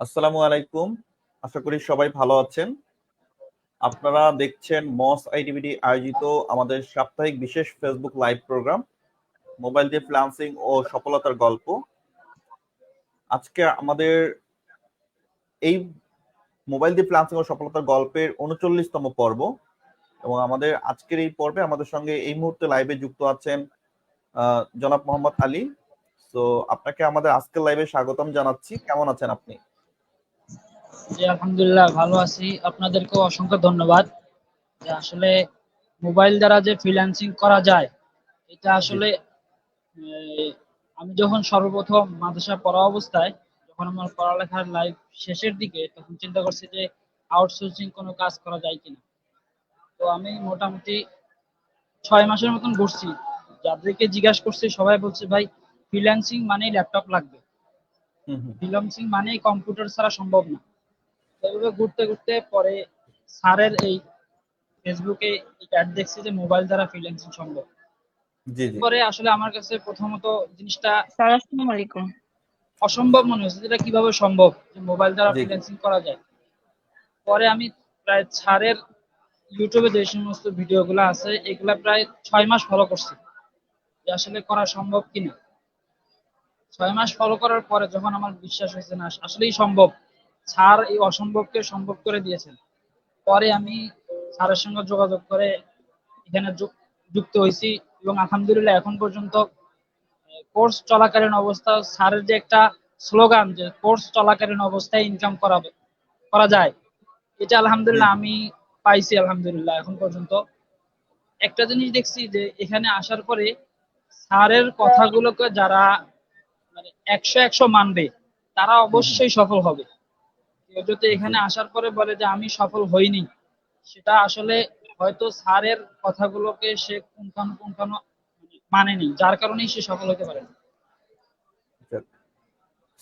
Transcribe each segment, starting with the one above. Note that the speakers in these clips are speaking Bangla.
আসসালামু আলাইকুম। আশা করি সবাই ভালো আছেন। আপনারা দেখছেন মস আইডিবিডি আয়োজিত আমাদের সাপ্তাহিক বিশেষ ফেসবুক লাইভ প্রোগ্রাম মোবাইল দিয়ে ফ্রিল্যান্সিং ও সফলতার গল্প। আজকে আমাদের এই মোবাইল দিয়ে ফ্রিল্যান্সিং ও সফলতার গল্পের ৩৯তম পর্ব এবং আমাদের আজকের এই পর্বে আমাদের সঙ্গে এই মুহূর্তে লাইভে যুক্ত আছেন জনাব মোহাম্মদ আলী। তো আপনাকে আমাদের আজকের লাইভে স্বাগতম জানাচ্ছি। কেমন আছেন আপনি? জি আলহামদুলিল্লাহ ভালো আছি। আপনাদেরকেও অসংখ্য ধন্যবাদ। যে আসলে মোবাইল দ্বারা যে ফ্রিল্যান্সিং করা যায় এটা জি আসলে আমি যখন সর্বপ্রথম মাদ্রাসা পড়া অবস্থায় যখন আমার পড়ালেখার লাইফ শেষের দিকে তখন চিন্তা করছি যে আউটসোর্সিং কোনো কাজ করা যায় কিনা। তো আমি মোটামুটি 6 মাসের মতন ঘুরছি। যাদেরকে জিজ্ঞাসা করছি সবাই বলছে ভাই ফ্রিল্যান্সিং মানেই ল্যাপটপ লাগবে, হুম হুম ফ্রিল্যান্সিং মানেই কম্পিউটার ছাড়া সম্ভব না। এভাবে ঘুরতে ঘুরতে পরে স্যারের এই ফেসবুকে অ্যাড দেখছি যে মোবাইল দ্বারা ফ্রিল্যান্সিং সম্ভব। জি জি পরে আসলে আমার কাছে প্রথমত জিনিসটা স্যার আসসালামু আলাইকুম। অসম্ভব মনে হয়েছে, যেটা কিভাবে সম্ভব যে মোবাইল দ্বারা জি জি ফ্রিল্যান্সিং করা যায়। পরে আমি প্রায় স্যারের ইউটিউবে যে সমস্ত ভিডিওগুলো আছে এগুলা প্রায় 6 মাস ফলো করছি যে আসলে করা সম্ভব কিনা। 6 মাস ফলো করার পরে যখন আমার বিশ্বাস হয়েছে না আসলেই সম্ভব, স্যার এই অসম্ভবকে সম্ভব করে দিয়েছেন, পরে আমি স্যারের সঙ্গে যোগাযোগ করে এখানে যুক্ত হয়েছি এবং আলহামদুলিল্লাহ এখন পর্যন্ত কোর্স চলাকালীন অবস্থা স্যারের যে একটা স্লোগান যে কোর্স চলাকালীন অবস্থায় ইনকাম করা যায়, এটা জি আলহামদুলিল্লাহ জি আমি পাইছি আলহামদুলিল্লাহ এখন পর্যন্ত। একটা জিনিস দেখছি যে এখানে আসার পরে স্যারের কথাগুলোকে যারা মানে 100 মানবে তারা হুম হুম অবশ্যই সফল হবে। কেউ যদি জি এখানে আসার পরে বলে যে আমি সফল হইনি, সেটা আসলে হয়তো স্যারের কথাগুলোকে সে পুঙ্খানুপুঙ্খানু মানেনি, যার কারণেই সে সফল হতে পারে না।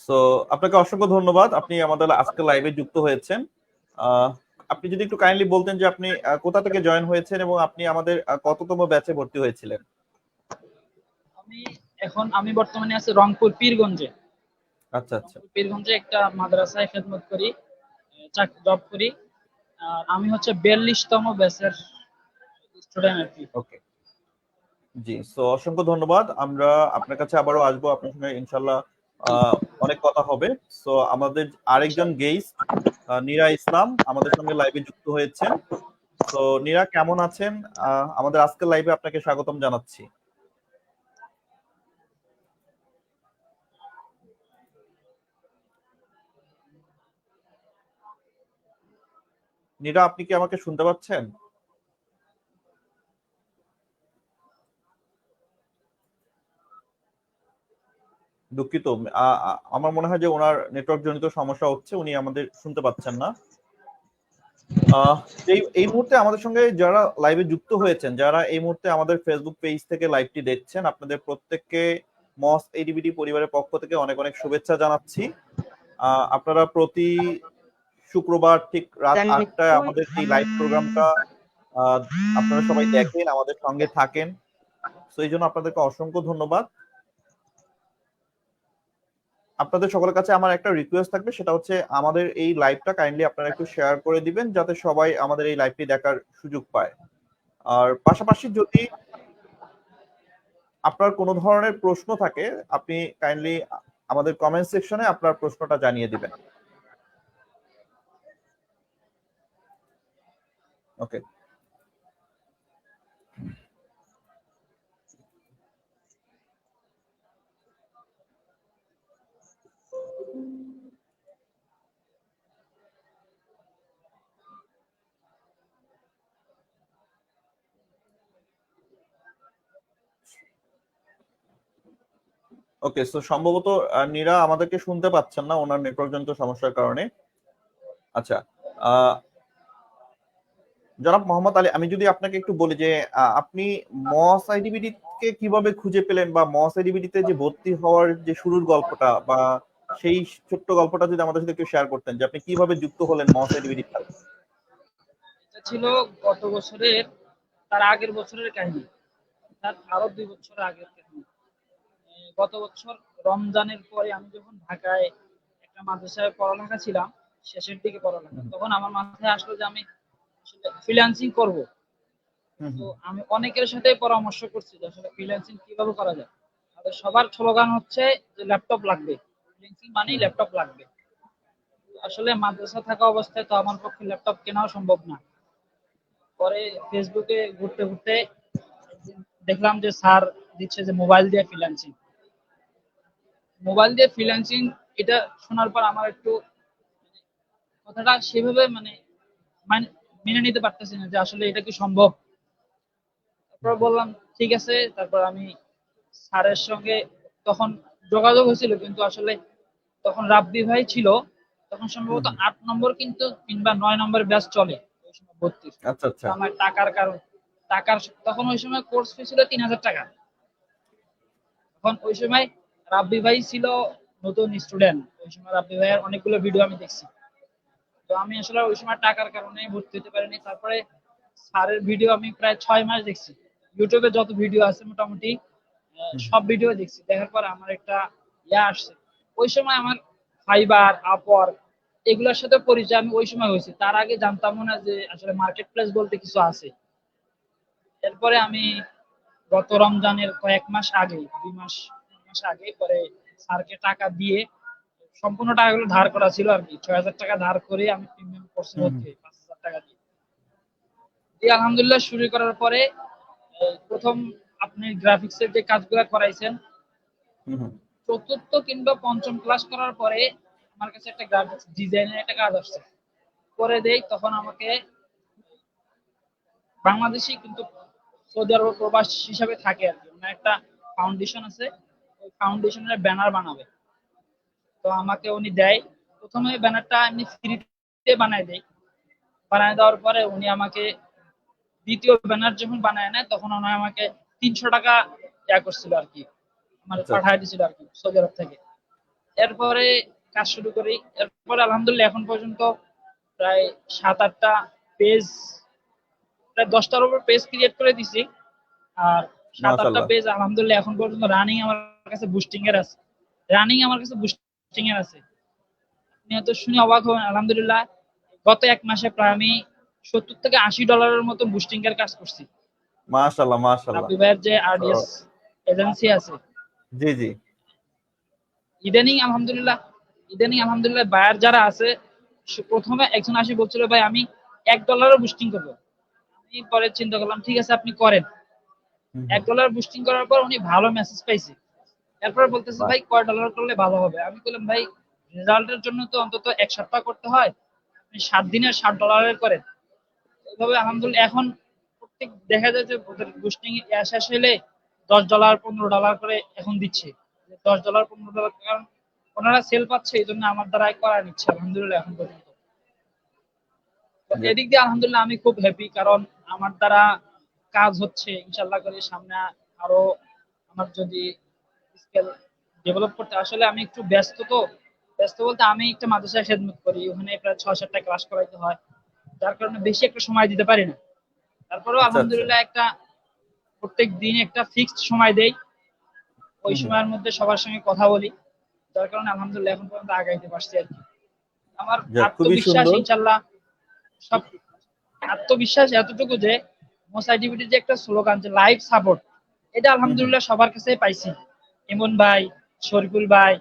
সো আপনাকে অসংখ্য ধন্যবাদ, আপনি আমাদের আজকে লাইভে যুক্ত হয়েছেন। আহ, আপনি যদি একটু কাইন্ডলি বলতেন যে আপনি কোথা থেকে জয়েন হয়েছেন এবং আপনি আমাদের কততম ব্যাচে ভর্তি হয়েছিলেন। আমি বর্তমানে আছি রংপুর পীরগঞ্জে। আচ্ছা আচ্ছা। রংপুর পীরগঞ্জে একটা মাদ্রাসায় খেদমত করি, জব করি। আর আমি হচ্ছে 42তম ব্যাচের স্টুডেন্ট আর কি। ওকে, জি। সো অসংখ্য ধন্যবাদ। আমরা আপনার কাছে আবারও আসবো, আপনার সঙ্গে ইনশাল্লাহ আহ, অনেক কথা হবে। সো আমাদের আরেকজন ইনশাআল্লাহ। গেস্ট নীরা ইসলাম আমাদের সঙ্গে লাইভে যুক্ত হয়েছেন। তো নীরা কেমন আছেন? আমাদের আজকের লাইভে আপনাকে স্বাগতম জানাচ্ছি। নীরা, আপনি কি আমাকে শুনতে পাচ্ছেন? দুঃখিত, আমার মনে হয় যে ওনার নেটওয়ার্ক জনিত সমস্যা হচ্ছে, উনি আমাদের শুনতে পাচ্ছেন না। আহ, এই এই মুহূর্তে আমাদের সঙ্গে যারা লাইভে যুক্ত হয়েছেন, যারা এই মুহূর্তে আমাদের ফেসবুক পেজ থেকে লাইভটি দেখছেন, আপনাদের প্রত্যেককে মস এডিবিডি পরিবারের পক্ষ থেকে অনেক অনেক শুভেচ্ছা জানাচ্ছি। আপনারা প্রতি শুক্রবার ঠিক রাত 8টায় আমাদের এই লাইভ প্রোগ্রামটা আহ, আপনারা সবাই দেখেন, আমাদের সঙ্গে থাকেন। তো এই জন্য আপনাদেরকে অসংখ্য ধন্যবাদ। আপনাদের সকলের কাছে আমার একটা রিকোয়েস্ট থাকবে, সেটা হচ্ছে আমাদের এই লাইভটা কাইন্ডলি আপনারা একটু শেয়ার করে দিবেন যাতে সবাই আমাদের এই লাইভটি দেখার সুযোগ পায়। আর পাশাপাশি যদি আপনার কোনো ধরনের প্রশ্ন থাকে, আপনি কাইন্ডলি আমাদের কমেন্ট সেকশনে আপনার প্রশ্নটা জানিয়ে দিবেন। ওকে, ওকে। সো সম্ভবত নীরা আমাদেরকে শুনতে পাচ্ছেন না ওনার নেটওয়ার্ক জনিত সমস্যার কারণে। আচ্ছা, আহ, জনাব মোহাম্মদ আলী, আমি যদি আপনাকে একটু বলি যে আপনি মস আইডিবিডি কে কিভাবে খুঁজে পেলেন, বা মস আইডিবিডি তে যে ভর্তি হওয়ার যে শুরুর গল্পটা বা সেই ছোট্ট গল্পটা যদি আমাদের সাথে একটু শেয়ার করতেন যে আপনি কিভাবে যুক্ত হলেন মস আইডিবিডি সাথে। এটা ছিল গত বছরের, তার আগের বছরের কাহিনী, তার আরো 2 বছর আগের কাহিনী। গত বছর রমজানের পরে আমি যখন ঢাকায় একটা মাদ্রাসায় পড়ালেখা ছিলাম, শেষের দিকে পড়ালেখা। তখন আমার মাথায় আসলো যে আমি ফ্রিল্যান্সিং করব। হুম, তো হুম, আমি অনেকের সাথে পরামর্শ করছি যে আসলে ফ্রিল্যান্সিং কিভাবে করা যায়। তাদের সবার স্লোগান হচ্ছে যে ল্যাপটপ লাগবে, ফ্রিল্যান্সিং মানেই হুম, ল্যাপটপ লাগবে। আসলে মাদ্রাসা থাকা অবস্থায় তো আমার পক্ষে ল্যাপটপ কেনাও সম্ভব না। পরে ফেসবুকে ঘুরতে ঘুরতে একদিন দেখলাম যে স্যার দিচ্ছে যে মোবাইল দিয়ে ফ্রিল্যান্সিং। এটা শোনার পর আমার একটু কথাটা সেভাবে মেনে নিতে পারতেছি না যে আসলে এটা কি সম্ভব। তারপর বললাম ঠিক আছে। তারপর আমি স্যারের সঙ্গে তখন যোগাযোগ হয়েছিল, কিন্তু আসলে তখন রাব্বি ভাই ছিল। তখন হুম, সম্ভবত হুম। 8 নম্বর কিন্তু কিংবা 9 নম্বর ব্যাচ চলে ওই সময় ভর্তির। আচ্ছা, তো আচ্ছা। আমার টাকার কারণ টাকার তখন ওই সময় কোর্স ফি ছিল 3000 টাকা। তখন ওই সময় রাব্বি ভাই ছিল নতুন স্টুডেন্ট। ওই সময় রাব্বি ভাইয়ের অনেকগুলো ভিডিও আমি দেখছি। তো আমি আসলে ওই সময় টাকার কারণে ভর্তি হতে পারিনি। তারপরে স্যারের ভিডিও আমি প্রায় 6 মাস দেখছি। ইউটিউবে যত ভিডিও আছে মোটামুটি হুম, হুম, সব ভিডিও দেখছি। দেখার পর আমার একটা আসছে। ওই সময় আমার ফাইবার, আপওয়ার্ক এগুলোর সাথে পরিচয় আমি ওই সময় হয়েছে। তার আগে জানতাম না যে আসলে মার্কেট প্লেস বলতে কিছু আছে। এরপরে আমি গত রমজানের কয়েক মাস আগে, 2 মাস 3 মাস আগে পরে স্যারকে টাকা দিয়ে, সম্পূর্ণ টাকাগুলো ধার করা ছিল আর কি। 6,000 টাকা ধার করে আমি প্রিমিয়াম কোর্সে হুম, ভর্তি হই 5,000 টাকা দিয়ে। দিয়ে আলহামদুলিল্লাহ শুরু করার পরে প্রথম আপনি গ্রাফিক্সের যে কাজগুলো করাইছেন, হুম, হুম। চতুর্থ কিংবা পঞ্চম ক্লাস করার পরে আমার কাছে একটা গ্রাফিক্স ডিজাইনের একটা কাজ আসছে। করে দেই তখন আমাকে বাংলাদেশি কিন্তু সৌদি আরব প্রবাস হিসাবে থাকে আর কি, মানে একটা ফাউন্ডেশন আছে। ওই ফাউন্ডেশনের ব্যানার বানাবে। তো আমাকে উনি দেয়। প্রথমে ব্যানারটা এমনি ফ্রিতে বানায় দেয়। বানায় দেওয়ার পরে উনি আমাকে দ্বিতীয় ব্যানার যখন বানায় নেয় তখন উনি আমাকে 300 টাকা করছিল আর কি, আমার আচ্ছা, আচ্ছা। পাঠায় দিছিল আর কি সৌদি আরব থেকে। এরপরে কাজ শুরু করি। এরপরে আলহামদুলিল্লাহ এখন পর্যন্ত প্রায় 7-8টা পেজ, প্রায় 10টার উপর পেজ ক্রিয়েট করে দিছি। আর 7-8টা মাশাআল্লাহ। পেজ আলহামদুলিল্লাহ এখন পর্যন্ত রানিং আমার কাছে বুস্টিং এর আছে। আপনি হয়তো শুনে অবাক হবেন, আলহামদুলিল্লাহ গত 1 মাসে প্রায় আমি $70 থেকে $80 মতো বুস্টিং এর কাজ করছি। মাশাআল্লাহ, মাশাআল্লাহ। রাব্বি ভাইয়ের যে তো আরডিএস এজেন্সি আছে, জি, জি। ইদানিং আলহামদুলিল্লাহ বায়ার যারা আছে, প্রথমে একজন আসি বলছিল ভাই আমি $1 বুস্টিং করবো। আমি পরে চিন্তা করলাম ঠিক আছে আপনি করেন। হুম, এক হুম। ডলার বুস্টিং করার পর উনি ভালো মেসেজ পাইছে। এরপর বলতেছে বাহ! ভাই কয় ডলার করলে ভালো হবে। আমি বললাম ভাই রেজাল্টের জন্য তো অন্তত 1 সপ্তাহ করতে হয়, আপনি 7 দিনের $60 করেন। এইভাবে আলহামদুলিল্লাহ এখন প্রত্যেক দেখা যায় যে ওদের বুস্টিং শেষ হলে $10 $15 করে এখন দিচ্ছে। $10 $15, কারণ ওনারা সেল পাচ্ছে, এই জন্য আমার দ্বারা করা নিচ্ছে আলহামদুলিল্লাহ এখন পর্যন্ত। তো যাক। এদিক দিয়ে আলহামদুলিল্লাহ আমি খুব হ্যাপি, কারণ আমার দ্বারা কাজ হচ্ছে। ইনশাল্লাহ করে সামনে আরো আমার যদি স্কিল ডেভেলপ করতে, আসলে আমি একটু ব্যস্ত। তো ব্যস্ত বলতে আমি একটা মাদ্রাসায় খেদমত করি, ওখানে প্রায় 6-7টা ক্লাস করাইতে হয়, যার কারণে বেশি একটা সময় দিতে পারি না। তারপরেও আচ্ছা, আচ্ছা। আলহামদুলিল্লাহ একটা প্রত্যেক দিন একটা ফিক্সড সময় দেই। ওই হুম, হুম। সময়ের মধ্যে সবার সঙ্গে কথা বলি, যার কারণে আলহামদুলিল্লাহ এখন পর্যন্ত আগাইতে পারছি আর কি। আমার যাক, খুবই আত্মবিশ্বাস সুন্দর। ইনশাল্লাহ সব, আত্মবিশ্বাস এতটুকু যে মোসাইটিভিটির যে একটা স্লোগান যে লাইফ সাপোর্ট, এটা হুম, হুম। আলহামদুলিল্লাহ সবার কাছে পাইছি। ইমন ভাই, শরীফুল ভাই,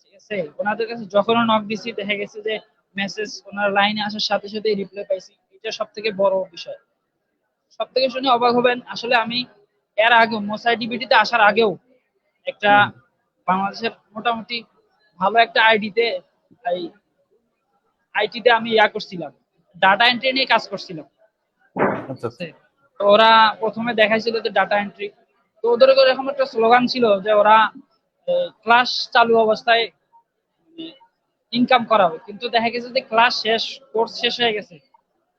ঠিক আছে, ওনাদের কাছে যখনও নক দিছি দেখা গেছে যে মেসেজ ওনার লাইনে আসার সাথে সাথে রিপ্লাই পাইছি। এটা সব থেকে বড় বিষয়। সব থেকে শুনে অবাক হবেন, আসলে আমি এর আগেও মোসাইটিভিটিতে আসার আগেও একটা হুম, হুম। বাংলাদেশের মোটামুটি ভালো একটা আইডিতে, এই আইটিতে আমি করছিলাম, ডাটা এন্ট্রি নিয়ে কাজ করছিলাম। আচ্ছা, আছে। আচ্ছা। তো ওরা প্রথমে দেখাইছিল যে ডাটা এন্ট্রি। তো ওদের এরকম একটা স্লোগান ছিল যে ওরা ক্লাস চালু অবস্থায় ইনকাম করাবে, কিন্তু দেখা গেছে যে কোর্স শেষ হয়ে গেছে।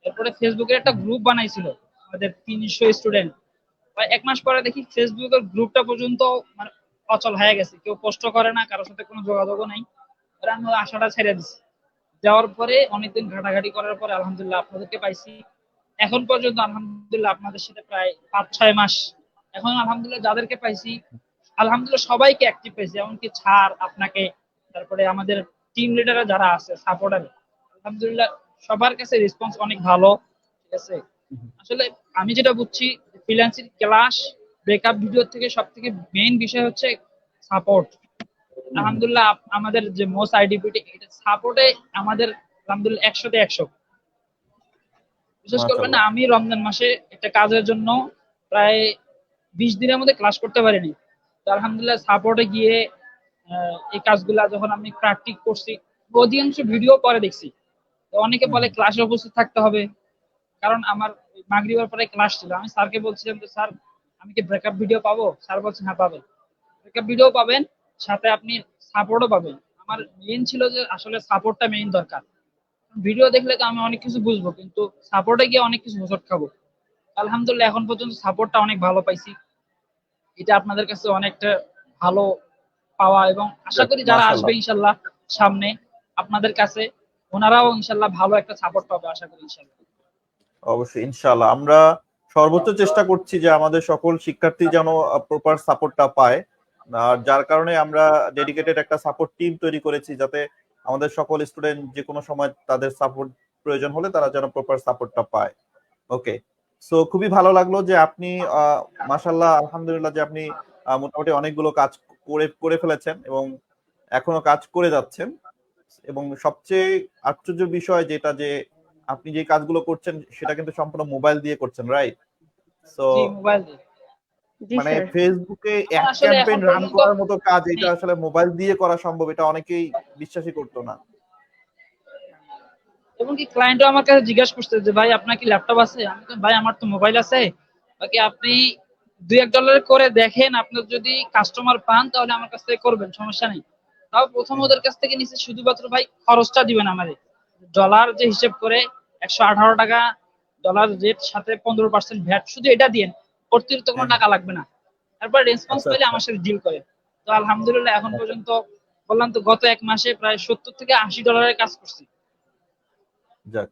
এরপরে ফেসবুকের একটা হুম, হুম। গ্রুপ বানাইছিল আমাদের 300 স্টুডেন্ট। 1 মাস পরে দেখি ফেসবুকের গ্রুপটা পর্যন্ত মানে অচল হয়ে গেছে, কেউ পোস্ট করে না, কারোর সাথে কোনো যোগাযোগও নাই। এরা আমি আশাটা ছেড়ে দিছি। যাওয়ার পরে অনেকদিন ঘাটাঘাটি করার পরে আলহামদুলিল্লাহ আপনাদেরকে পাইছি। এখন পর্যন্ত আলহামদুলিল্লাহ আপনাদের সাথে প্রায় 5-6 মাস। এখন আলহামদুলিল্লাহ যাদেরকে পাইছি আলহামদুলিল্লাহ সবাইকে অ্যাক্টিভ পাইছি, এমনকি ছাড় আপনাকে, তারপরে আমাদের টিম লিডাররা যারা আছে সাপোর্টার, আলহামদুলিল্লাহ সবার কাছে রেসপন্স অনেক ভালো। ঠিক আছে, আসলে আমি যেটা বুঝছি ফ্রিল্যান্সিং ক্লাস ব্রেকআপ ভিডিও থেকে সব থেকে মেইন বিষয় হচ্ছে সাপোর্ট। আলহামদুলিল্লাহ আমাদের যে মোস্ট আইডিপিটি এটা সাপোর্টে আমাদের আলহামদুলিল্লাহ 100-তে 100। বিশেষ করবেন না, মাশাআল্লাহ। আমি রমজান মাসে একটা কাজের জন্য প্রায় 20 দিনের মধ্যে ক্লাস করতে পারিনি। তো আলহামদুলিল্লাহ সাপোর্টে গিয়ে এই কাজগুলা যখন আমি প্র্যাকটিস করছি, অধিকাংশ ভিডিও পরে দেখছি। তো অনেকে বলে ক্লাসে উপস্থিত থাকতে হবে, কারণ আমার মাগরিবের পরে ক্লাস ছিল। আমি স্যারকে বলছিলাম যে স্যার আমি কি ব্রেকআপ ভিডিও পাবো? স্যার বলছেন হ্যাঁ পাবেন, ব্রেকআপ ভিডিও পাবেন, সাথে আপনি সাপোর্টও পাবেন। আমার মেইন ছিল যে আসলে সাপোর্টটা মেইন দরকার। ভিডিও দেখলে তো আমি অনেক কিছু বুঝবো, কিন্তু সাপোর্টে গিয়ে অনেক কিছু হোঁচট খাবো। আলহামদুলিল্লাহ এখন পর্যন্ত সাপোর্টটা অনেক ভালো পাইছি, এটা আপনাদের কাছে অনেকটা ভালো পাওয়া, এবং আশা করি যারা আসবে মাশাআল্লাহ। ইনশাল্লাহ সামনে আপনাদের কাছে, ওনারাও ইনশাল্লাহ ভালো একটা সাপোর্ট পাবে আশা করি ইনশাল্লাহ। অবশ্যই ইনশাআল্লাহ আমরা সর্বোচ্চ চেষ্টা করছি যে আমাদের সকল শিক্ষার্থী যেন প্রপার সাপোর্টটা পায়। আর যার কারণে আমরা ডেডিকেটেড একটা সাপোর্ট টিম তৈরি করেছি, যাতে আমাদের সকল স্টুডেন্ট যে কোনো সময় তাদের সাপোর্ট প্রয়োজন হলে তারা যেন প্রপার সাপোর্টটা পায়। ওকে, সো খুবই ভালো লাগলো যে আপনি মাশাআল্লাহ আলহামদুলিল্লাহ যে আপনি মোটামুটি অনেকগুলো কাজ করে করে ফেলেছেন এবং এখনো কাজ করে যাচ্ছেন। এবং সবচেয়ে আশ্চর্যের বিষয় যেটা, যে আপনি যে কাজগুলো করছেন সেটা কিন্তু সম্পূর্ণ মোবাইল দিয়ে করছেন, রাইট? সো জি, মোবাইল দিয়ে। জি মানে স্যার। ফেসবুকে আমার এক আসলে এখন ক্যাম্পেইন রান পর্যন্ত করার মতো কাজ মানে এটা আসলে মোবাইল দিয়ে করা সম্ভব, এটা অনেকেই বিশ্বাসই করতো না। এমনকি ক্লায়েন্টও আমার কাছে জিজ্ঞাসা করছে যে ভাই আপনার কি ল্যাপটপ আছে? আমি বললাম, ভাই আমার তো মোবাইল আছে, বাকি আপনি $2-1 করে দেখেন, আপনার যদি কাস্টমার পান তাহলে আমার কাছ থেকে করবেন, সমস্যা নেই। তাও প্রথম ওদের কাছ থেকে নিচে শুধুমাত্র ভাই খরচটা দিবেন আমারে, ডলার যে হিসেব করে $118 ডলার রেট, সাথে 15% ভ্যাট, শুধু এটা দিয়েন, অতিরিক্ত কোনো হ্যাঁ, টাকা লাগবে না। তারপর রেসপন্স আচ্ছা পেলে আচ্ছা আমার সাথে ডিল করে। তো আলহামদুলিল্লাহ এখন আচ্ছা। পর্যন্ত বললাম তো গত 1 মাসে প্রায় $70-80 কাজ করছি, যাক,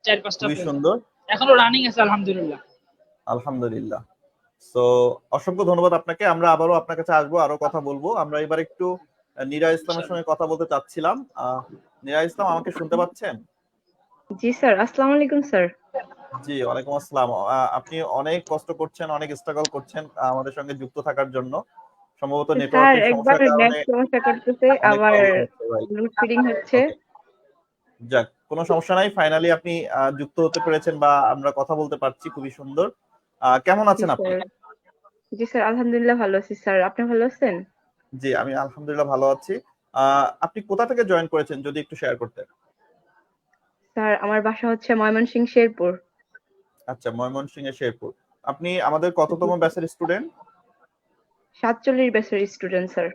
4-5টা খুবই প্রজেক্ট সুন্দর। এখনো রানিং আছে আলহামদুলিল্লাহ। আলহামদুলিল্লাহ। সো অসংখ্য ধন্যবাদ আপনাকে। আমরা আবারও আপনার কাছে আসবো, আরো কথা বলবো। আমরা এবার একটু নীরা ইসলামের ইনশাআল্লাহ। সঙ্গে কথা বলতে চাচ্ছিলাম। নীরা ইসলাম, আমাকে শুনতে পাচ্ছেন? জি স্যার, আসসালামু আলাইকুম স্যার। জি, ওয়ালাইকুম আসসালাম। আপনি অনেক কষ্ট করছেন, অনেক স্ট্রাগল করছেন আমাদের সঙ্গে যুক্ত থাকার জন্য। সম্ভবত স্যার নেটওয়ার্কের একবার সমস্যার নেট কারণে সমস্যা করতেছে, অনেক আবার প্রবলেম হচ্ছে, রাইট? লোডশেডিং হচ্ছে। ওকে, যাক, কোনো সমস্যা নাই। ফাইনালি আপনি যুক্ত হতে পেরেছেন বা আমরা কথা বলতে পারছি, খুবই সুন্দর। কেমন জি আছেন আপনি? স্যার। জি স্যার, আলহামদুলিল্লাহ ভালো আছি স্যার। আপনি ভালো আছেন? জি, আমি আলহামদুলিল্লাহ ভালো আছি। আপনি কোথা থেকে জয়েন করেছেন যদি একটু শেয়ার করতেন? স্যার আমার বাসা হচ্ছে ময়মনসিংহ শেরপুর। আচ্ছা, ময়মনসিংহের শেরপুর। আপনি আমাদের জি কততম স্যার। ব্যাচের স্টুডেন্ট? 47 ব্যাচের স্টুডেন্ট স্যার।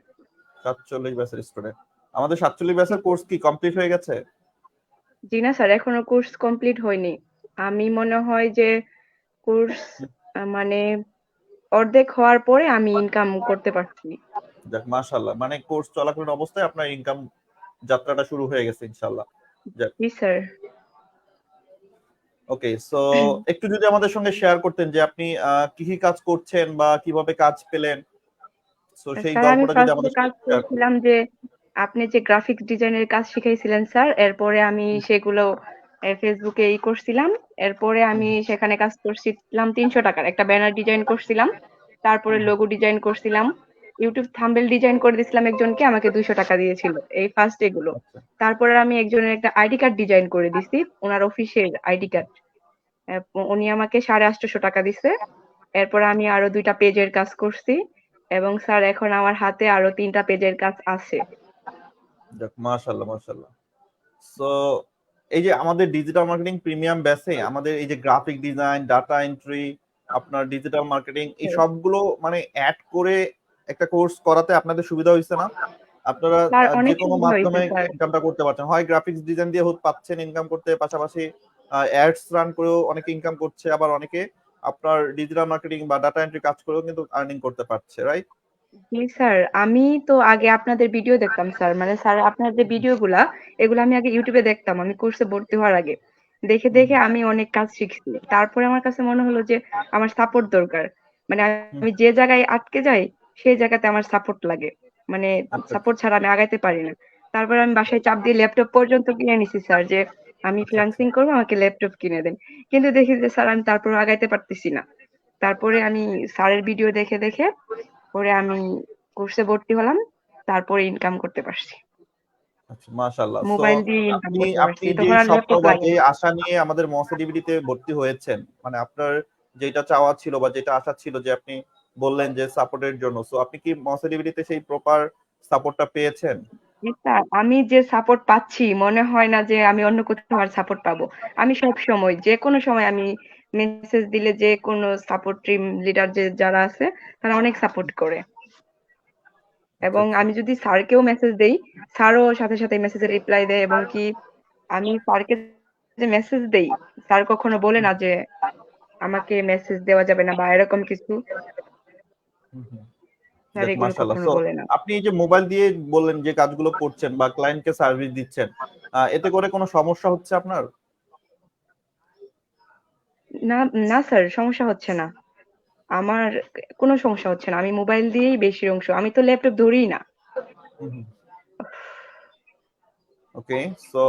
47 ব্যাচের স্টুডেন্ট। আমাদের 47 ব্যাচের কোর্স কি কমপ্লিট হয়ে গেছে? জি না স্যার, এখনো কোর্স কমপ্লিট হয়নি। আমি মনে হয় যে কোর্স মানে অর্ধেক হওয়ার পরে আমি ইনকাম করতে পারছি। যাক, মাশাআল্লাহ। মানে কোর্স চলাকালীন অবস্থায় আপনার ইনকাম যাত্রাটা শুরু হয়ে গেছে ইনশাআল্লাহ। যাক, জি স্যার। ওকে। সো একটু যদি আমাদের সঙ্গে শেয়ার করতেন যে আপনি কি কি কাজ করছেন বা কিভাবে কাজ পেলেন, সো সেই স্যার আমি গল্পটা যদি ফার্স্টে আমাদের কাজ সঙ্গে শেয়ার করতেন। করেছিলাম যে আপনি যে গ্রাফিক্স ডিজাইনের কাজ শিখাইছিলেন স্যার, এরপরে আমি সেগুলো ফেসবুকে করছিলাম। এরপরে আমি সেখানে কাজ করছিলাম 300 টাকার একটা ব্যানার ডিজাইন করছিলাম, তারপরে লোগো ডিজাইন করছিলাম, ইউটিউব থাম্বনেল ডিজাইন করে দিয়েছিলাম একজনকে, আমাকে 200 টাকা দিয়েছিল এই ফার্স্ট এগুলো। আচ্ছা তারপরে আমি একজনের একটা আইডি কার্ড ডিজাইন করে দিছি, ওনার অফিসের আইডি কার্ড। উনি আমাকে 850 টাকা দিছে। এরপর আমি আরো 2টা পেজের কাজ করছি, এবং স্যার এখন আমার হাতে আরো 3টা পেজের কাজ আছে। যাক, মাশাআল্লাহ মাশাআল্লাহ। সো এই যে আমাদের ডিজিটাল মার্কেটিং প্রিমিয়াম ব্যাচে আমাদের এই যে গ্রাফিক ডিজাইন, ডাটা এন্ট্রি, আপনার ডিজিটাল মার্কেটিং, এই সবগুলো মানে অ্যাড করে একটা কোর্স করাতে আপনাদের সুবিধা হয়েছে না? আপনারা স্যার যে অনেক কোনো সুবিধা হয়েছে মাধ্যমে স্যার। ইনকামটা করতে পারছেন। হয় গ্রাফিক্স ডিজাইন দিয়ে পাচ্ছেন ইনকাম করতে, পাশাপাশি অ্যাডস রান করেও অনেকে ইনকাম করছে, আবার অনেকে আপনার ডিজিটাল মার্কেটিং বা ডাটা এন্ট্রি কাজ করেও কিন্তু আর্নিং করতে পারছে, রাইট? জি স্যার, আমি তো আগে আপনাদের ভিডিও দেখতাম স্যার, মানে স্যার আপনার যে ভিডিওগুলা, এগুলো আমি আগে ইউটিউবে দেখতাম, আমি কোর্সে ভর্তি হওয়ার আগে দেখে দেখে আমি অনেক কাজ শিখছি। তারপরে আমার কাছে মনে হলো যে আমার সাপোর্ট দরকার, মানে আমি যে জায়গায় আটকে যাই সেই জায়গাতে আমার সাপোর্ট লাগে, মানে আচ্ছা সাপোর্ট ছাড়া আমি আগাইতে পারি না। তারপরে আমি বাসায় চাপ দিয়ে ল্যাপটপ পর্যন্ত কিনে নিছি স্যার, যে আমি আচ্ছা আচ্ছা ফ্রিল্যান্সিং করবো, আমাকে ল্যাপটপ কিনে দেন। কিন্তু দেখি যে স্যার আমি তারপর আগাইতে পারতেছি না। তারপরে আমি স্যারের ভিডিও দেখে দেখে পরে আমি কোর্সে ভর্তি হলাম, তারপরে ইনকাম করতে পারছি, আচ্ছা, মাশাআল্লাহ। সো মোবাইল দিয়ে ইনকাম আপনি করতে আপনি পারছি, যে তখন আর স্বপ্ন ল্যাপটপ বা লাগে যে না। আশা নিয়ে আমাদের মহাসিডিবিটিতে ভর্তি হয়েছেন, মানে আপনার যেটা চাওয়া ছিল বা যেটা আশা ছিল, যে আপনি বললেন যে সাপোর্টের জন্য, সো আপনি কি মহাসিডিবিটিতে সেই প্রপার সাপোর্টটা পেয়েছেন? স্যার আমি যে সাপোর্ট পাচ্ছি মনে হয় না যে আমি অন্য কোথাও আর সাপোর্ট পাবো। আমি সব সময় যে কোনো সময় আমি মেসেজ দিলে যে কোনো সাপোর্ট টিম লিডার যে যারা আছে তারা অনেক সাপোর্ট করে, আচ্ছা এবং আচ্ছা আমি যদি স্যারকেও মেসেজ দেই, স্যারও সাথে সাথে মেসেজের রিপ্লাই দেয়, এবং কি আমি স্যারকে যে মেসেজ দেই, স্যার কখনো বলে না যে আমাকে মেসেজ দেওয়া যাবে না বা এরকম কিছু, হুম, হুম। স্যার যাক, এগুলো মাশাআল্লাহ। কখনো সো বলে না। আপনি এই যে মোবাইল দিয়ে বললেন যে কাজগুলো করছেন বা ক্লায়েন্টকে সার্ভিস দিচ্ছেন, এতে করে কোনো সমস্যা হচ্ছে আপনার? না, না স্যার সমস্যা হচ্ছে না। আমার কোনো সমস্যা হচ্ছে না। আমি মোবাইল দিয়েই বেশি অংশ। আমি তো ল্যাপটপ ধরিই না। হুম, হুম। ওকে। সো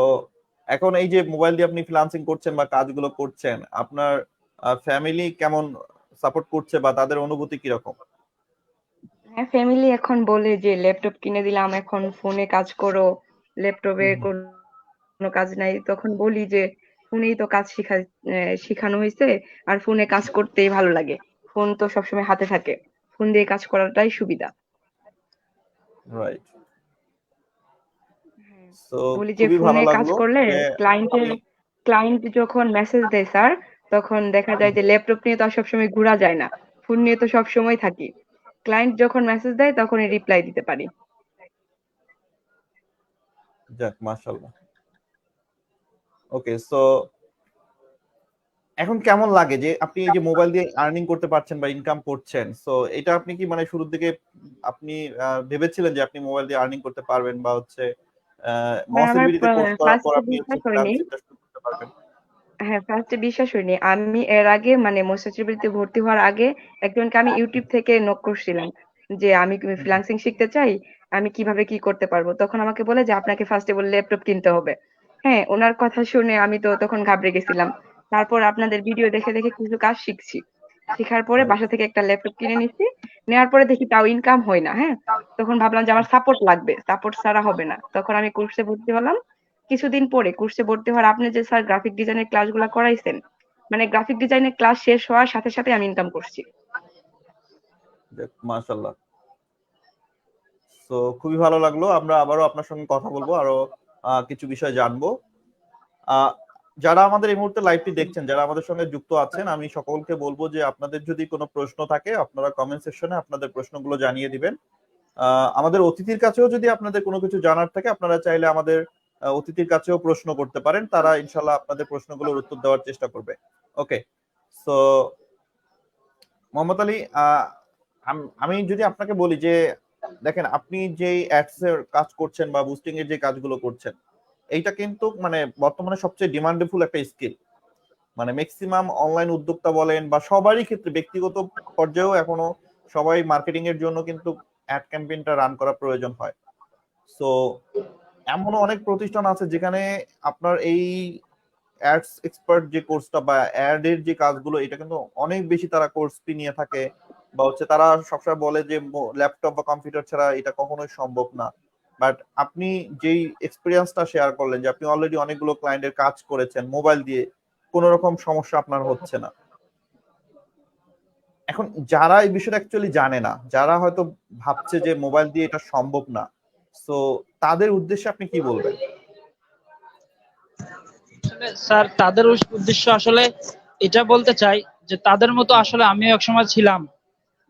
এখন এই যে মোবাইল দিয়ে আপনি ফ্রিল্যান্সিং করছেন বা কাজগুলো করছেন, আপনার ফ্যামিলি কেমন সাপোর্ট করছে বা তাদের অনুভূতি কিরকম? হ্যাঁ, ফ্যামিলি এখন বলে যে ল্যাপটপ কিনে দিলাম, এখন ফোনে কাজ করো। ল্যাপটপে হুম, হুম। কোনো কাজ নাই। তখন বলি যে ফোনেই তো কাজ শিখানো হইছে, আর ফোনে কাজ করতেই ভালো লাগে। ফোন তো সবসময় হাতে থাকে। ফোন দিয়ে কাজ করাটাই সুবিধা। রাইট। হ্যাঁ, সো বলি যে খুবই ভালো ফোনে কাজ লাগলো করলে যে আপনি ক্লায়েন্ট যখন মেসেজ দেয় স্যার, তখন দেখা যায় যে ল্যাপটপ নিয়ে তো আর সবসময় ঘোরা যায় না। ফোন নিয়ে তো সবসময় থাকি। ক্লায়েন্ট যখন মেসেজ দেয় তখনই রিপ্লাই দিতে পারি। যাক, মাশাআল্লাহ। ওকে। সো এখন কেমন লাগে যে আপনি এই যে মোবাইল দিয়ে আর্নিং করতে পারছেন বা ইনকাম করছেন? সো এটা আপনি কি মানে শুরুর দিকে আপনি ভেবেছিলেন যে আপনি মোবাইল দিয়ে আর্নিং করতে পারবেন, বা হচ্ছে হ্যাঁ, আমার মহাসিডিবিটিতে কোর্স করার পর ফার্স্টে আপনি হচ্ছে বিশ্বাস হয়নি। ফ্রিল্যান্সিংটা শুরু করতে পারবেন? হ্যাঁ, ফার্স্টে বিশ্বাস হয়নি। আমি এর আগে মানে মোসাচিবিলিতে ভর্তি হওয়ার আগে একজনকে আমি ইউটিউব থেকে নক করছিলাম যে আমি হুম, হুম। ফ্রিল্যান্সিং শিখতে চাই, আমি কিভাবে কি করতে পারবো। তখন আমাকে বলে যে আপনাকে ফার্স্টে বলে ল্যাপটপ কিনতে হবে। হ্যাঁ, ওনার কথা শুনে আমি তো তখন ঘাবড়ে গেছিলাম। তারপর আপনাদের ভিডিও দেখে দেখে কিছু কাজ শিখছি। শিখার পরে রাইট। বাসা থেকে একটা ল্যাপটপ কিনে নিচ্ছি। নেওয়ার পরে দেখি তাও ইনকাম হয় না। হ্যাঁ, তখন ভাবলাম যে আমার সাপোর্ট লাগবে, সাপোর্ট ছাড়া হবে না। তখন আমি কোর্সে ভর্তি হলাম। কিছুদিন পরে কোর্সে ভর্তি হওয়ার আপনি যে স্যার গ্রাফিক ডিজাইনের ক্লাসগুলো করাইছেন, মানে গ্রাফিক ডিজাইনের ক্লাস শেষ হওয়ার সাথে সাথে আমি ইনকাম করছি। যাক, মাশাআল্লাহ। সো খুবই ভালো লাগলো। আমরা আবারও আপনার সঙ্গে কথা বলবো। আরো কিছু বিষয় জানবো। আ যারা আমাদের এই মুহূর্তে লাইভটি দেখছেন, যারা আমাদের সঙ্গে যুক্ত আছেন, আমি সকলকে বলব যে আপনাদের যদি কোনো প্রশ্ন থাকে, আপনারা কমেন্ট সেকশনে আপনাদের প্রশ্নগুলো জানিয়ে দিবেন। আ আমাদের অতিথির কাছেও যদি আপনাদের কোনো কিছু জানার থাকে, আপনারা চাইলে আমাদের অতিথির কাছেও প্রশ্ন করতে পারেন। তারা ইনশাআল্লাহ আপনাদের প্রশ্নগুলোর উত্তর দেওয়ার চেষ্টা করবে। ওকে। সো মোহাম্মদ আলী, আমি যদি আপনাকে বলি যে দেখেন, আপনি যেই অ্যাডস এর কাজ করছেন বা বুস্টিং এর যে কাজগুলো করছেন, এইটা কিন্তু মানে বর্তমানে সবচেয়ে ডিমান্ডেবল একটা স্কিল। মানে মেক্সিমাম অনলাইন উদ্যোক্তা বলেন বা সবারই ক্ষেত্রে ব্যক্তিগত পর্যায়েও এখনো সবাই মার্কেটিং এর জন্য কিন্তু অ্যাড ক্যাম্পেইনটা রান করা প্রয়োজন হয়। সো এমনও অনেক প্রতিষ্ঠান আছে যেখানে আপনার এই অ্যাডস এক্সপার্ট যে কোর্সটা বা অ্যাড এর যে কাজগুলো, এটা কিন্তু অনেক বেশি তারা কোর্স ফি নিয়ে থাকে, বা হচ্ছে তারা সবসময় বলে যে ল্যাপটপ বা কম্পিউটার ছাড়া এটা কখনোই সম্ভব না। বাট আপনি যেই এক্সপেরিয়েন্সটা শেয়ার করলেন যে আপনি অলরেডি অনেকগুলো ক্লায়েন্টের কাজ করেছেন মোবাইল দিয়ে, কোনো রকম সমস্যা আপনার হচ্ছে না। এখন যারা এই বিষয়টা অ্যাকচুয়ালি জানে না, যারা হয়তো ভাবছে যে মোবাইল দিয়ে এটা সম্ভব না, সো তাদের উদ্দেশ্যে আপনি কি বলবেন? আসলে স্যার তাদের উদ্দেশ্য আসলে এটা বলতে চাই যে তাদের মতো হুম, আসলে আমিও একসময় ছিলাম।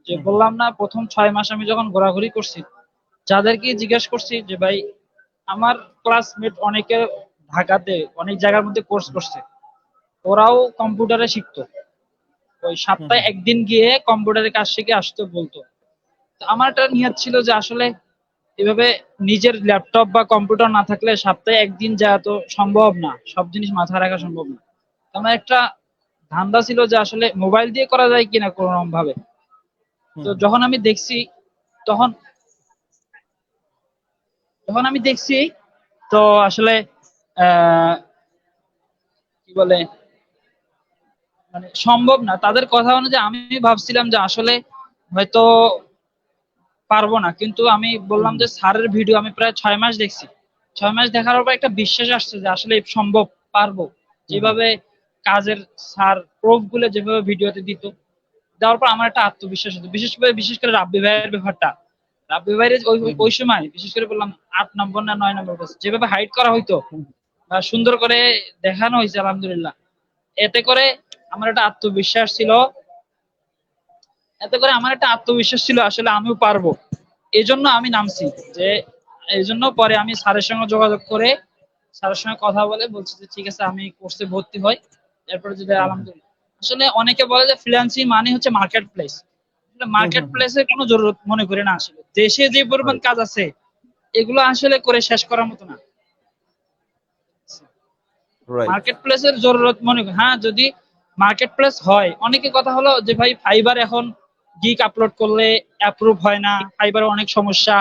যে হুম, হুম, বললাম না, প্রথম 6 মাস আমি যখন ঘোরাঘুরি করছি, যাদেরকে জিজ্ঞেস করছি যে ভাই আমার ক্লাসমেট অনেকে ঢাকাতে অনেক জায়গার মধ্যে কোর্স করছে, ওরাও কম্পিউটারে শিখতো, ওই হুম, সপ্তাহে হুম, একদিন গিয়ে কম্পিউটারের কাজ শিখে আসতে বলতো। তো আমার একটা নিয়ত ছিল যে আসলে এভাবে নিজের ল্যাপটপ বা কম্পিউটার না থাকলে সপ্তাহে একদিন যাওয়া তো সম্ভব না, সব জিনিস মাথায় রাখা সম্ভব না। তো আমার একটা ধান্দা ছিল যে আসলে মোবাইল দিয়ে করা যায় কিনা কোনো রকম ভাবে। তো হুম, হুম। যখন আমি দেখছি তখন যখন আমি দেখছি তো আসলে কি বলে মানে সম্ভব না তাদের কথা অনুযায়ী। আমি ভাবছিলাম যে আসলে হয়তো পারবো না, কিন্তু আমি বললাম যে স্যারের ভিডিও আমি প্রায় 6 মাস দেখছি। 6 মাস দেখার পর একটা বিশ্বাস আসছে যে আসলে সম্ভব, পারবো। যেভাবে কাজের স্যার প্রুফ গুলো যেভাবে ভিডিওতে দিত, দেওয়ার পর আমার একটা আত্মবিশ্বাস হতো। বিশেষ করে রাব্বি ভাইয়ের ব্যাপারটা, রাব্বি ভাইয়ের ওই সময় বিশেষ করে বললাম 8 নম্বর না 9 নম্বর ব্যাচ যেভাবে হাইড করা হইতো বা সুন্দর করে দেখানো হয়েছে আলহামদুলিল্লাহ। এতে করে আমার একটা আত্মবিশ্বাস ছিল, আসলে আমিও পারবো। এজন্য আমি নামছি। যে এই জন্য পরে আমি স্যারের সঙ্গে যোগাযোগ করে স্যারের সঙ্গে কথা বলে বলছি যে ঠিক আছে আমি কোর্সে ভর্তি হই। এরপরে যদি আলহামদুলিল্লাহ, আসলে অনেকে বলে যে ফ্রিল্যান্সিং মানে হচ্ছে মার্কেট প্লেস। মার্কেট প্লেসের কোনো জরুরত মনে করি না। আসলে দেশে যে পরিমাণ কাজ আছে এগুলো আসলে করে শেষ করার মতো না। রাইট। মার্কেট প্লেসের জরুরত মনে করি, হ্যাঁ যদি মার্কেট প্লেস হয়। অনেকে কথা হলো যে ভাই ফাইবার এখন গিগ আপলোড করলে অ্যাপ্রুভ হয় না, ফাইবারে অনেক সমস্যা,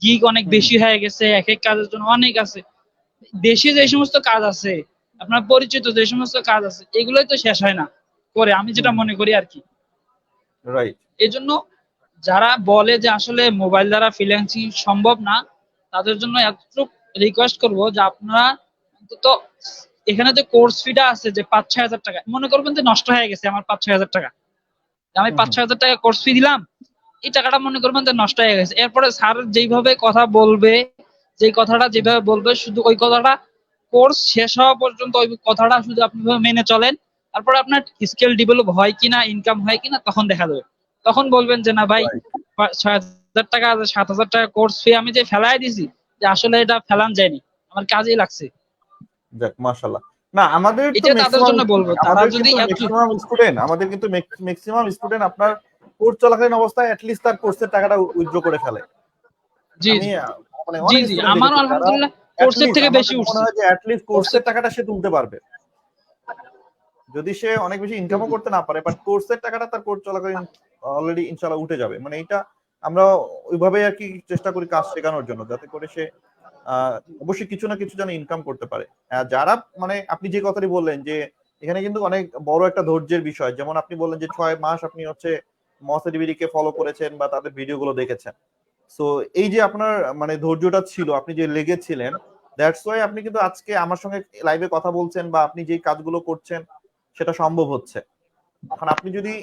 গিগ অনেক বেশি হয়ে গেছে, এক এক কাজের জন্য অনেক আছে। দেশে যে সমস্ত কাজ আছে, আপনার পরিচিত যে সমস্ত কাজ আছে, এগুলোই তো শেষ হয় না করে, আমি যেটা মনে করি আর কি। রাইট। এই জন্য যারা বলে যে আসলে মোবাইল দ্বারা ফ্রিল্যান্সিং সম্ভব না, তাদের জন্য এতটুকু রিকোয়েস্ট করব যে আপনারা অন্তত এখানে যে কোর্স ফিটা আছে যে 5-6 হাজার টাকা, মনে করবেন যে নষ্ট হয়ে গেছে আমার 5-6 হাজার টাকা, আমি 5-6 হাজার টাকা কোর্স ফি দিলাম, এই টাকাটা মনে করবেন যে নষ্ট হয়ে গেছে। এরপরে স্যার যেইভাবে কথা বলবে, যে কথাটা যেভাবে বলবে, শুধু ওই কথাটা কোর্স শেষ হওয়া পর্যন্ত ওই কথাটা শুধু আপনি মেনে চলেন। তারপরে আপনার স্কিল ডেভেলপ হয় কিনা, ইনকাম হয় কিনা, তখন দেখা যাবে। তখন বলবেন যে না ভাই 6,000 টাকা 7,000 টাকা কোর্স ফি আমি যে ফেলাই দিছি, যে আসলে এটা ফেলান যায়নি, আমার কাজেই লাগছে। যাক মাশাআল্লাহ। না আমাদের তো এটা তাদের জন্য বলবো, তারা যদি আমাদের কিন্তু ম্যাক্সিমাম স্টুডেন্ট আপনার কোর্স চলাকালীন অবস্থায় এট লিস্ট তার কোর্সের টাকাটা উইথড্র করে ফেলে। জি আমি মানে জি অনেক জি স্টুডেন্ট আমারও দেখেছি যারা আলহামদুলিল্লাহ এট কোর্সের লিস্ট থেকে আমার বেশি কাছে মনে উঠছে। হয় যে এট লিস্ট কোর্সের টাকাটা সে তুলতে পারবে। যদি সে অনেক বেশি ইনকামও করতে না পারে, বাট কোর্সের টাকাটা তার কোর্স চলাকালীন অলরেডি ইনশাআল্লাহ উঠে যাবে। মানে এটা আমরা ওইভাবে আর কি চেষ্টা করি কাজ শেখানোর জন্য, যাতে করে সে অবশ্যই কিছু না কিছু যেন ইনকাম করতে পারে। যারা মানে আপনি যে কথাটি বললেন যে এখানে কিন্তু অনেক বড় একটা ধৈর্যের বিষয়। যেমন আপনি বললেন যে 6 মাস আপনি হচ্ছে মসএডিবিডি কে ফলো করেছেন বা তাদের ভিডিওগুলো দেখেছেন। সো এই যে আপনার মানে ধৈর্যটা ছিল, আপনি যে লেগেছিলেন, দ্যাটস ওয়াই আপনি কিন্তু আজকে আমার সঙ্গে লাইভে কথা বলছেন বা আপনি যে কাজগুলো করছেন সেটা সম্ভব হচ্ছে। এখন আপনি যদি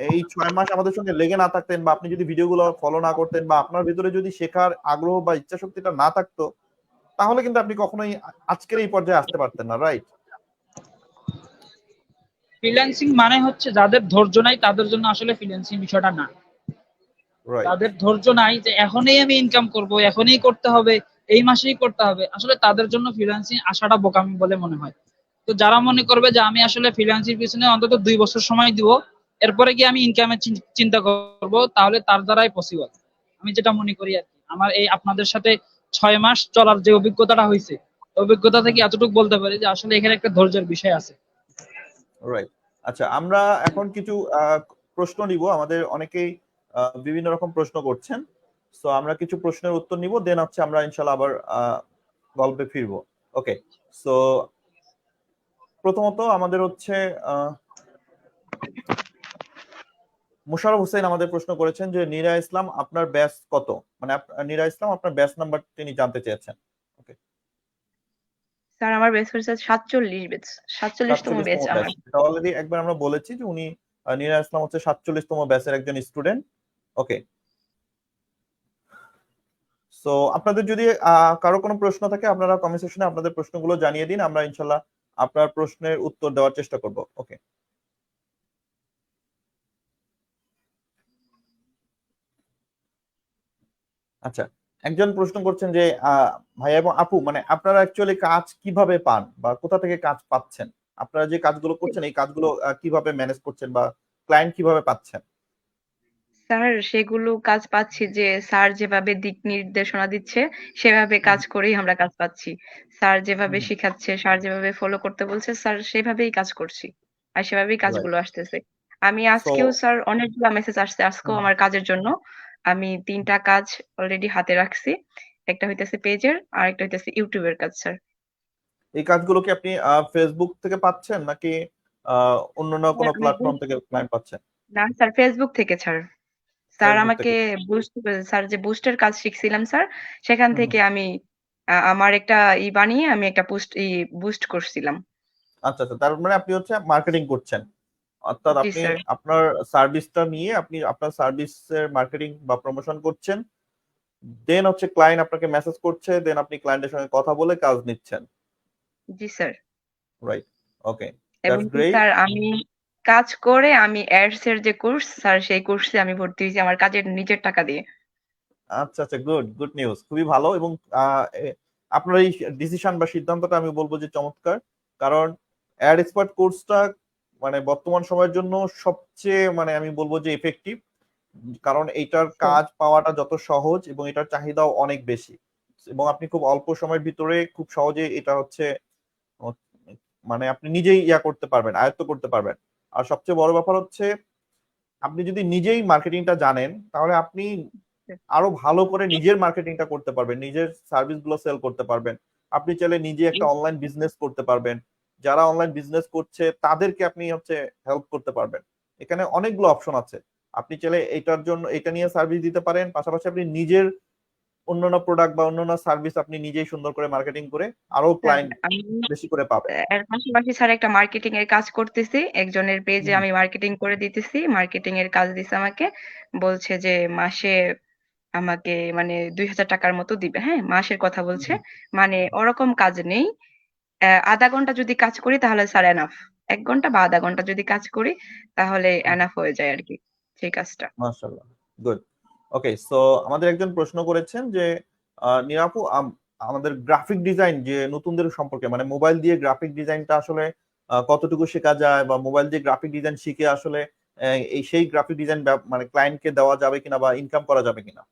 এই 6 মাস আমাদের সঙ্গে লেগে না থাকতেন বা আপনি যদি ভিডিওগুলো ফলো না করতেন বা আপনার ভিতরে যদি শেখার আগ্রহ বা ইচ্ছা শক্তিটা না থাকতো, তাহলে কিন্তু আপনি কখনোই আজকের এই পর্যায়ে আসতে পারতেন না, রাইট? ফ্রিল্যান্সিং মানে হচ্ছে যাদের ধৈর্য নাই তাদের জন্য আসলে ফ্রিল্যান্সিং বিষয়টা না। রাইট। তাদের ধৈর্য নাই যে এখনই আমি ইনকাম করব, এখনই করতে হবে, এই মাসেই করতে হবে, আসলে তাদের জন্য ফ্রিল্যান্সিং আসাটা বোকামি বলে মনে হয়। তো যারা মনে করবে যে আমি আসলে ফ্রিল্যান্সিং পিছনে অন্তত 2 বছর সময় দিব, এরপরে গিয়ে আমি ইনকামের চিন্তা করব, তাহলে তার দ্বারাই পসিবল। আমি যেটা মনে করি আর কি, আমার এই আপনাদের সাথে 6 মাস চলার যে অভিজ্ঞতাটা হয়েছে, অভিজ্ঞতা থেকে এতটুকু বলতে পারি যে আসলে এখানে একটা ধৈর্যের বিষয় আছে। রাইট। আচ্ছা, আমরা এখন কিছু প্রশ্ন নিব। আমাদের অনেকেই বিভিন্ন রকম প্রশ্ন করছেন। সো আমরা কিছু প্রশ্নের উত্তর নিব, দেন হচ্ছে আমরা ইনশাআল্লাহ আবার গল্পে ফিরবো। ওকে। সো প্রথমত আমাদের হচ্ছে মোশাররফ হোসেন আমাদের প্রশ্ন করেছেন যে নীরা ইসলাম আপনার ব্যাচ কত? মানে নীরা ইসলাম আপনার ব্যাচ নাম্বার তিনি জানতে চেয়েছেন। ওকে। স্যার আমার ব্যাচ হচ্ছে 47 ব্যাচ, 47তম 47তম ব্যাচ ব্যাচ। আমার। এটা অলরেডি একবার আমরা বলেছি যে উনি নীরা ইসলাম হচ্ছে 47তম ব্যাচের একজন স্টুডেন্ট। ওকে। সো আপনাদের যদি কারো কোনো প্রশ্ন থাকে আপনারা কমেন্ট সেকশনে আপনাদের প্রশ্নগুলো জানিয়ে দিন, আমরা ইনশাআল্লাহ আপনার প্রশ্নের উত্তর দেওয়ার চেষ্টা করব। ওকে। আচ্ছা, একজন প্রশ্ন করছেন যে ভাইয়া এবং আপু, মানে আপনারা অ্যাকচুয়ালি কাজ কিভাবে পান বা কোথা থেকে কাজ পাচ্ছেন? আপনারা যে কাজগুলো করছেন এই কাজগুলো কিভাবে ম্যানেজ করছেন বা ক্লায়েন্ট কিভাবে পাচ্ছেন? স্যার সেগুলো কাজ পাচ্ছি যে স্যার যেভাবে দিক নির্দেশনা দিচ্ছে সেভাবে কাজ করেই আমরা কাজ পাচ্ছি। স্যার যেভাবে শিখাচ্ছে, স্যার যেভাবে ফলো করতে বলছে, স্যার সেভাবেই কাজ করছি। আর সেভাবেই রাইট। কাজগুলো আসতেছে। আমি সো আজকেও স্যার অনেকগুলা মেসেজ আসছে আজকেও আমার কাজের জন্য। আমি 3টা কাজ অলরেডি হাতে রাখছি। একটা হইতেছে পেজের আর একটা হইতেছে ইউটিউবের কাজ স্যার। এই কাজগুলো কি আপনি ফেসবুক থেকে পাচ্ছেন নাকি অন্যান্য কোনো আমি প্ল্যাটফর্ম থেকে ক্লায়েন্ট পাচ্ছেন? না স্যার, ফেসবুক থেকে ছাড়। স্যার ফেসবুক আমাকে থেকে। স্যার যে বুস্টের কাজ শিখছিলাম স্যার, সেখান হুম, হুম। থেকে আমি আমার একটা বানিয়ে আমি একটা বুস্ট করছিলাম। আচ্ছা আচ্ছা, তার মানে আপনি হচ্ছে মার্কেটিং করছেন, অর্থাৎ জি আপনি স্যার। আপনার সার্ভিসটা নিয়ে আপনি আপনার সার্ভিসের মার্কেটিং বা প্রমোশন করছেন, দেন হচ্ছে ক্লায়েন্ট আপনাকে মেসেজ করছে, দেন আপনি ক্লায়েন্টের সঙ্গে কথা বলে কাজ নিচ্ছেন। জি স্যার। রাইট। ওকে, এবং দ্যাটস কি গ্রেট। স্যার আমি কাজ করে আমি অ্যাডস এর যে কোর্স স্যার, সেই কোর্সে আমি ভর্তি হয়েছি আমার কাজের নিজের টাকা দিয়ে। আচ্ছা আচ্ছা, গুড গুড নিউজ, খুবই ভালো। এবং আপনার এই ডিসিশন বা সিদ্ধান্তটা আমি বলবো যে চমৎকার। কারণ অ্যাড এক্সপার্ট কোর্সটা মানে বর্তমান সময়ের জন্য সবচেয়ে মানে আমি বলবো যে এফেক্টিভ। কারণ এইটার স্যার, কাজ পাওয়াটা যত সহজ এবং এটার চাহিদাও অনেক বেশি, এবং আপনি খুব অল্প সময়ের ভিতরে খুব সহজে এটা হচ্ছে ও- মানে আপনি নিজেই করতে পারবেন, আয়ত্ত করতে পারবেন। আর সবচেয়ে বড় ব্যাপার হচ্ছে আপনি যদি নিজেই মার্কেটিংটা জানেন তাহলে আপনি আরো ভালো করে নিজের মার্কেটিংটা করতে পারবেন, নিজের সার্ভিস গুলো সেল করতে পারবেন। আপনি চাইলে নিজে একটা অনলাইন বিজনেস করতে পারবেন, যারা অনলাইন বিজনেস করছে তাদেরকে আপনি হচ্ছে হেল্প করতে পারবেন। এখানে অনেকগুলো অপশন আছে। আপনি চাইলে এটার জন্য এটা নিয়ে সার্ভিস দিতে পারেন, পাশাপাশি আপনি নিজের অন্যান্য প্রোডাক্ট বা অন্যান্য সার্ভিস আপনি নিজেই সুন্দর করে মার্কেটিং করে আরো স্যার ক্লায়েন্ট আমি বেশি করে পাবেন। এর পাশাপাশি স্যার একটা মার্কেটিং এর কাজ করতেছি। একজনের পেজে হুম, আমি মার্কেটিং করে দিতেছি। মার্কেটিং এর কাজ দিছে আমাকে। বলছে যে মাসে আমাকে মানে ২,০০০ টাকার মতো দিবে। হ্যাঁ? মাসের কথা বলছে। হুম, মানে ওরকম কাজ নেই। ০.৫ ঘন্টা যদি কাজ করি তাহলে স্যার এনাফ। ১ ঘন্টা বা ০.৫ ঘন্টা যদি কাজ করি তাহলে হুম। এনাফ হয়ে যায় আরকি সেই কাজটা। মাশাআল্লাহ, গুড। ওকে, সো আমাদের একজন প্রশ্ন করেছেন যে নিরাপু আমাদের গ্রাফিক ডিজাইন যে নতুনদের সম্পর্কে, মানে মোবাইল দিয়ে গ্রাফিক ডিজাইনটা আসলে কতটুকু শেখা যায়, বা মোবাইল দিয়ে গ্রাফিক ডিজাইন শিখে আসলে এই সেই গ্রাফিক ডিজাইন মানে ক্লায়েন্টকে দেওয়া যাবে কিনা বা ইনকাম করা যাবে কিনা?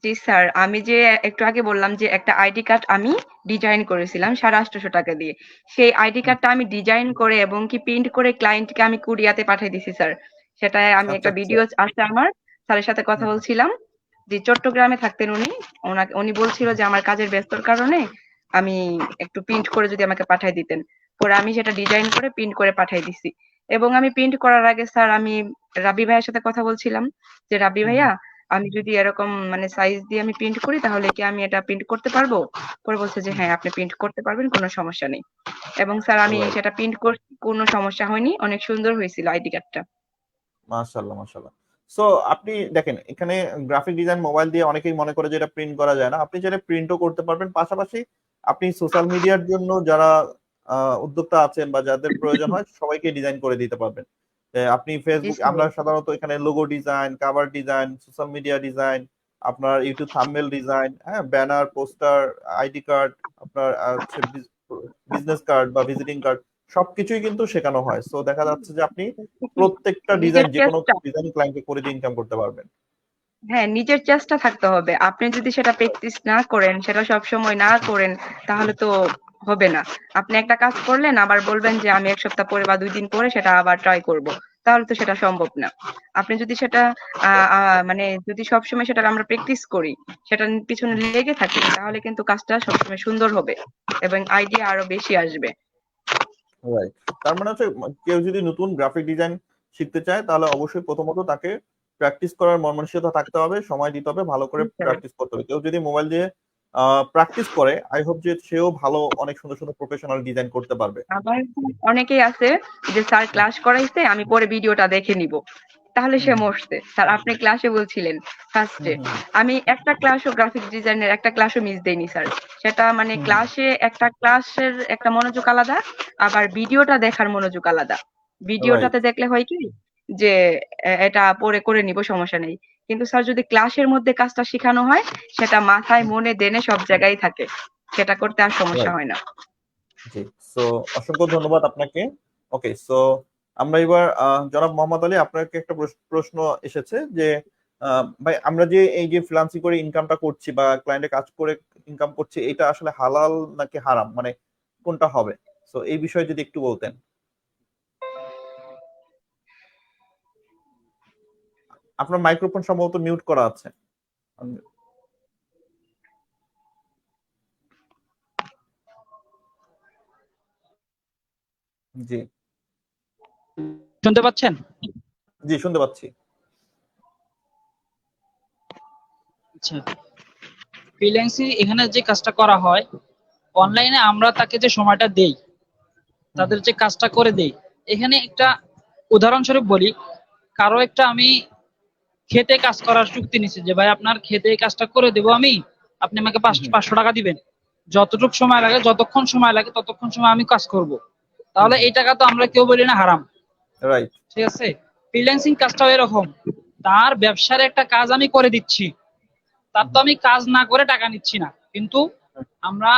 জি স্যার, আমি যে একটু আগে বললাম যে একটা আইডি কার্ড আমি ডিজাইন করেছিলাম ৳৮৫০ দিয়ে। সেই আইডি হুম, কার্ডটা আমি ডিজাইন করে এবং কি প্রিন্ট করে ক্লায়েন্টকে আমি কুরিয়াতে পাঠিয়ে দিছি স্যার। সেটায় আমি আচ্ছা একটা আচ্ছা। ভিডিও আছে আমার। স্যারের সাথে কথা হুম, বলছিলাম। যে চট্টগ্রামে থাকতেন উনি। উনি বলছিল হুম, যে আমার কাজের ব্যস্তর কারণে আমি একটু প্রিন্ট করে যদি আমাকে পাঠায় দিতেন। পরে আমি সেটা ডিজাইন করে প্রিন্ট করে পাঠায় দিছি। এবং আমি প্রিন্ট করার আগে স্যার আমি রাবি ভাইয়ের সাথে কথা বলছিলাম যে, "রাবি হুম, ভাইয়া, হুম, আমি যদি এরকম মানে সাইজ দিয়ে আমি প্রিন্ট করি তাহলে কি আমি এটা প্রিন্ট করতে পারবো?" পরে বলছে যে, হুম। "হ্যাঁ, আপনি প্রিন্ট করতে পারবেন, কোনো সমস্যা নেই।" এবং স্যার আমি রাইট। সেটা প্রিন্ট করছি, কোনো সমস্যা হয়নি। অনেক সুন্দর হয়েছিল আইডি কার্ডটা। মাশাআল্লাহ, মাশাআল্লাহ। সো আপনি দেখেন এখানে গ্রাফিক ডিজাইন মোবাইল দিয়ে অনেকেই মনে করে যে এটা প্রিন্ট করা যায় না। আপনি চাইলে প্রিন্টও করতে পারবেন। পাশাপাশি আপনি সোশ্যাল মিডিয়ার জন্য যারা উদ্যোক্তা আছেন বা যাদের প্রয়োজন হয় সবাইকে ডিজাইন করে দিতে পারবেন। আপনি জি ফেসবুক, স্যার। আমরা সাধারণত এখানে logo design, cover design, social media design, আপনার ইউটিউব থাম্বনেল ডিজাইন, হ্যাঁ, ব্যানার, পোস্টার, আইডি কার্ড, আপনার হচ্ছে বিজনেস কার্ড বা ভিজিটিং কার্ড, সবকিছুই কিন্তু শেখানো হয়। সো দেখা যাচ্ছে যে আপনি প্রত্যেকটা নিজের ডিজাইন, যে কোনো চেষ্টা ডিজাইন ক্লায়েন্টকে করে দিয়ে ইনকাম করতে পারবেন। হ্যাঁ, নিজের চেষ্টা থাকতে হবে। আপনি যদি সেটা প্র্যাকটিস না করেন, সেটা সবসময় না করেন, তাহলে তো হবে না। আপনি একটা কাজ করলেন, আবার বলবেন যে আমি ১ সপ্তাহ পরে বা ২ দিন পরে সেটা আবার ট্রাই করব। তাহলে তো সেটা সম্ভব না। আপনি যদি সেটা আ আ মানে যদি সবসময় সেটার আমরা প্র্যাকটিস করি, সেটার পিছনে লেগে থাকি, তাহলে কিন্তু কাজটা সবসময় সুন্দর হবে এবং আইডিয়া আরো বেশি আসবে। রাইট। তার মানে হচ্ছে কেউ যদি নতুন গ্রাফিক ডিজাইন শিখতে চায় তাহলে অবশ্যই প্রথমত তাকে প্র্যাকটিস করার মন মানসিকতা থাকতে হবে, সময় দিতে হবে, ভালো করে জি স্যার। প্র্যাকটিস করতে হবে। কেউ যদি মোবাইল দিয়ে প্র্যাকটিস করে, আই হোপ যে সেও ভালো অনেক সুন্দর সুন্দর প্রফেশনাল ডিজাইন করতে পারবে। আবার অনেকেই আছে যে স্যার হুম, ক্লাস করাইছে আমি পরে ভিডিওটা দেখে নিব। তাহলে হুম, সে হুম, মরছে। স্যার আপনি ক্লাসে বলছিলেন হুম, ফার্স্টে। হুম, আমি একটা ক্লাসও গ্রাফিক ডিজাইনের একটা ক্লাসও মিস দেইনি স্যার। সেটা মানে হুম, হুম। ক্লাসে একটা ক্লাসের একটা মনোযোগ আলাদা, আবার ভিডিওটা দেখার মনোযোগ আলাদা। রাইট। ভিডিওটাতে দেখলে হয় কি যে এটা পরে করে নিব সমস্যা নেই। কিন্তু স্যার যদি ক্লাসের মধ্যে কাজটা শিখানো হয় সেটা মাথায় মনে দেনে সব জায়গায় থাকে। সেটা করতে আর সমস্যা রাইট। হয় না। জি। সো অসংখ্য ধন্যবাদ আপনাকে। ওকে, সো আমরা এবার জনাব মোহাম্মদ আলী, আপনাকে একটা প্রশ্ন এসেছে যে ভাই আমরা যে এই যে ফ্রিল্যান্সিং করে ইনকামটা করছি বা ক্লায়েন্টের কাজ করে ইনকাম করছি, এটা আসলে হালাল নাকি হারাম, মানে কোনটা হবে? সো এই বিষয়ে যদি একটু বলতেন। আপনার মাইক্রোফোন সম্ভবত মিউট করা আছে। জি শুনতে পাচ্ছেন? জি শুনতে পাচ্ছি। আচ্ছা, ফ্রিল্যান্সিং এখানে যে কাজটা করা হয়, অনলাইনে আমরা তাকে যে সময়টা দেই, তাদের যে কাজটা করে দেই, এখানে একটা উদাহরণস্বরূপ বলি, কারো একটা আমি খেতে কাজ করার চুক্তি নিছি যে ভাই আপনার খেতে এই কাজটা করে দেবো আমি, আপনি আমাকে 500 টাকা দিবেন, যতটুকু সময় লাগে যতক্ষণ সময় লাগে ততক্ষণ সময় আমি কাজ করব। তাহলে এই টাকা তো আমরা কেউ বলি না হারাম, রাইট। ঠিক আছে? ফ্রিল্যান্সিং কাজটাও এরকম, তার ব্যবসার একটা কাজ আমি করে দিচ্ছি, তার তো আমি কাজ না করে টাকা নিচ্ছি না। কিন্তু আমরা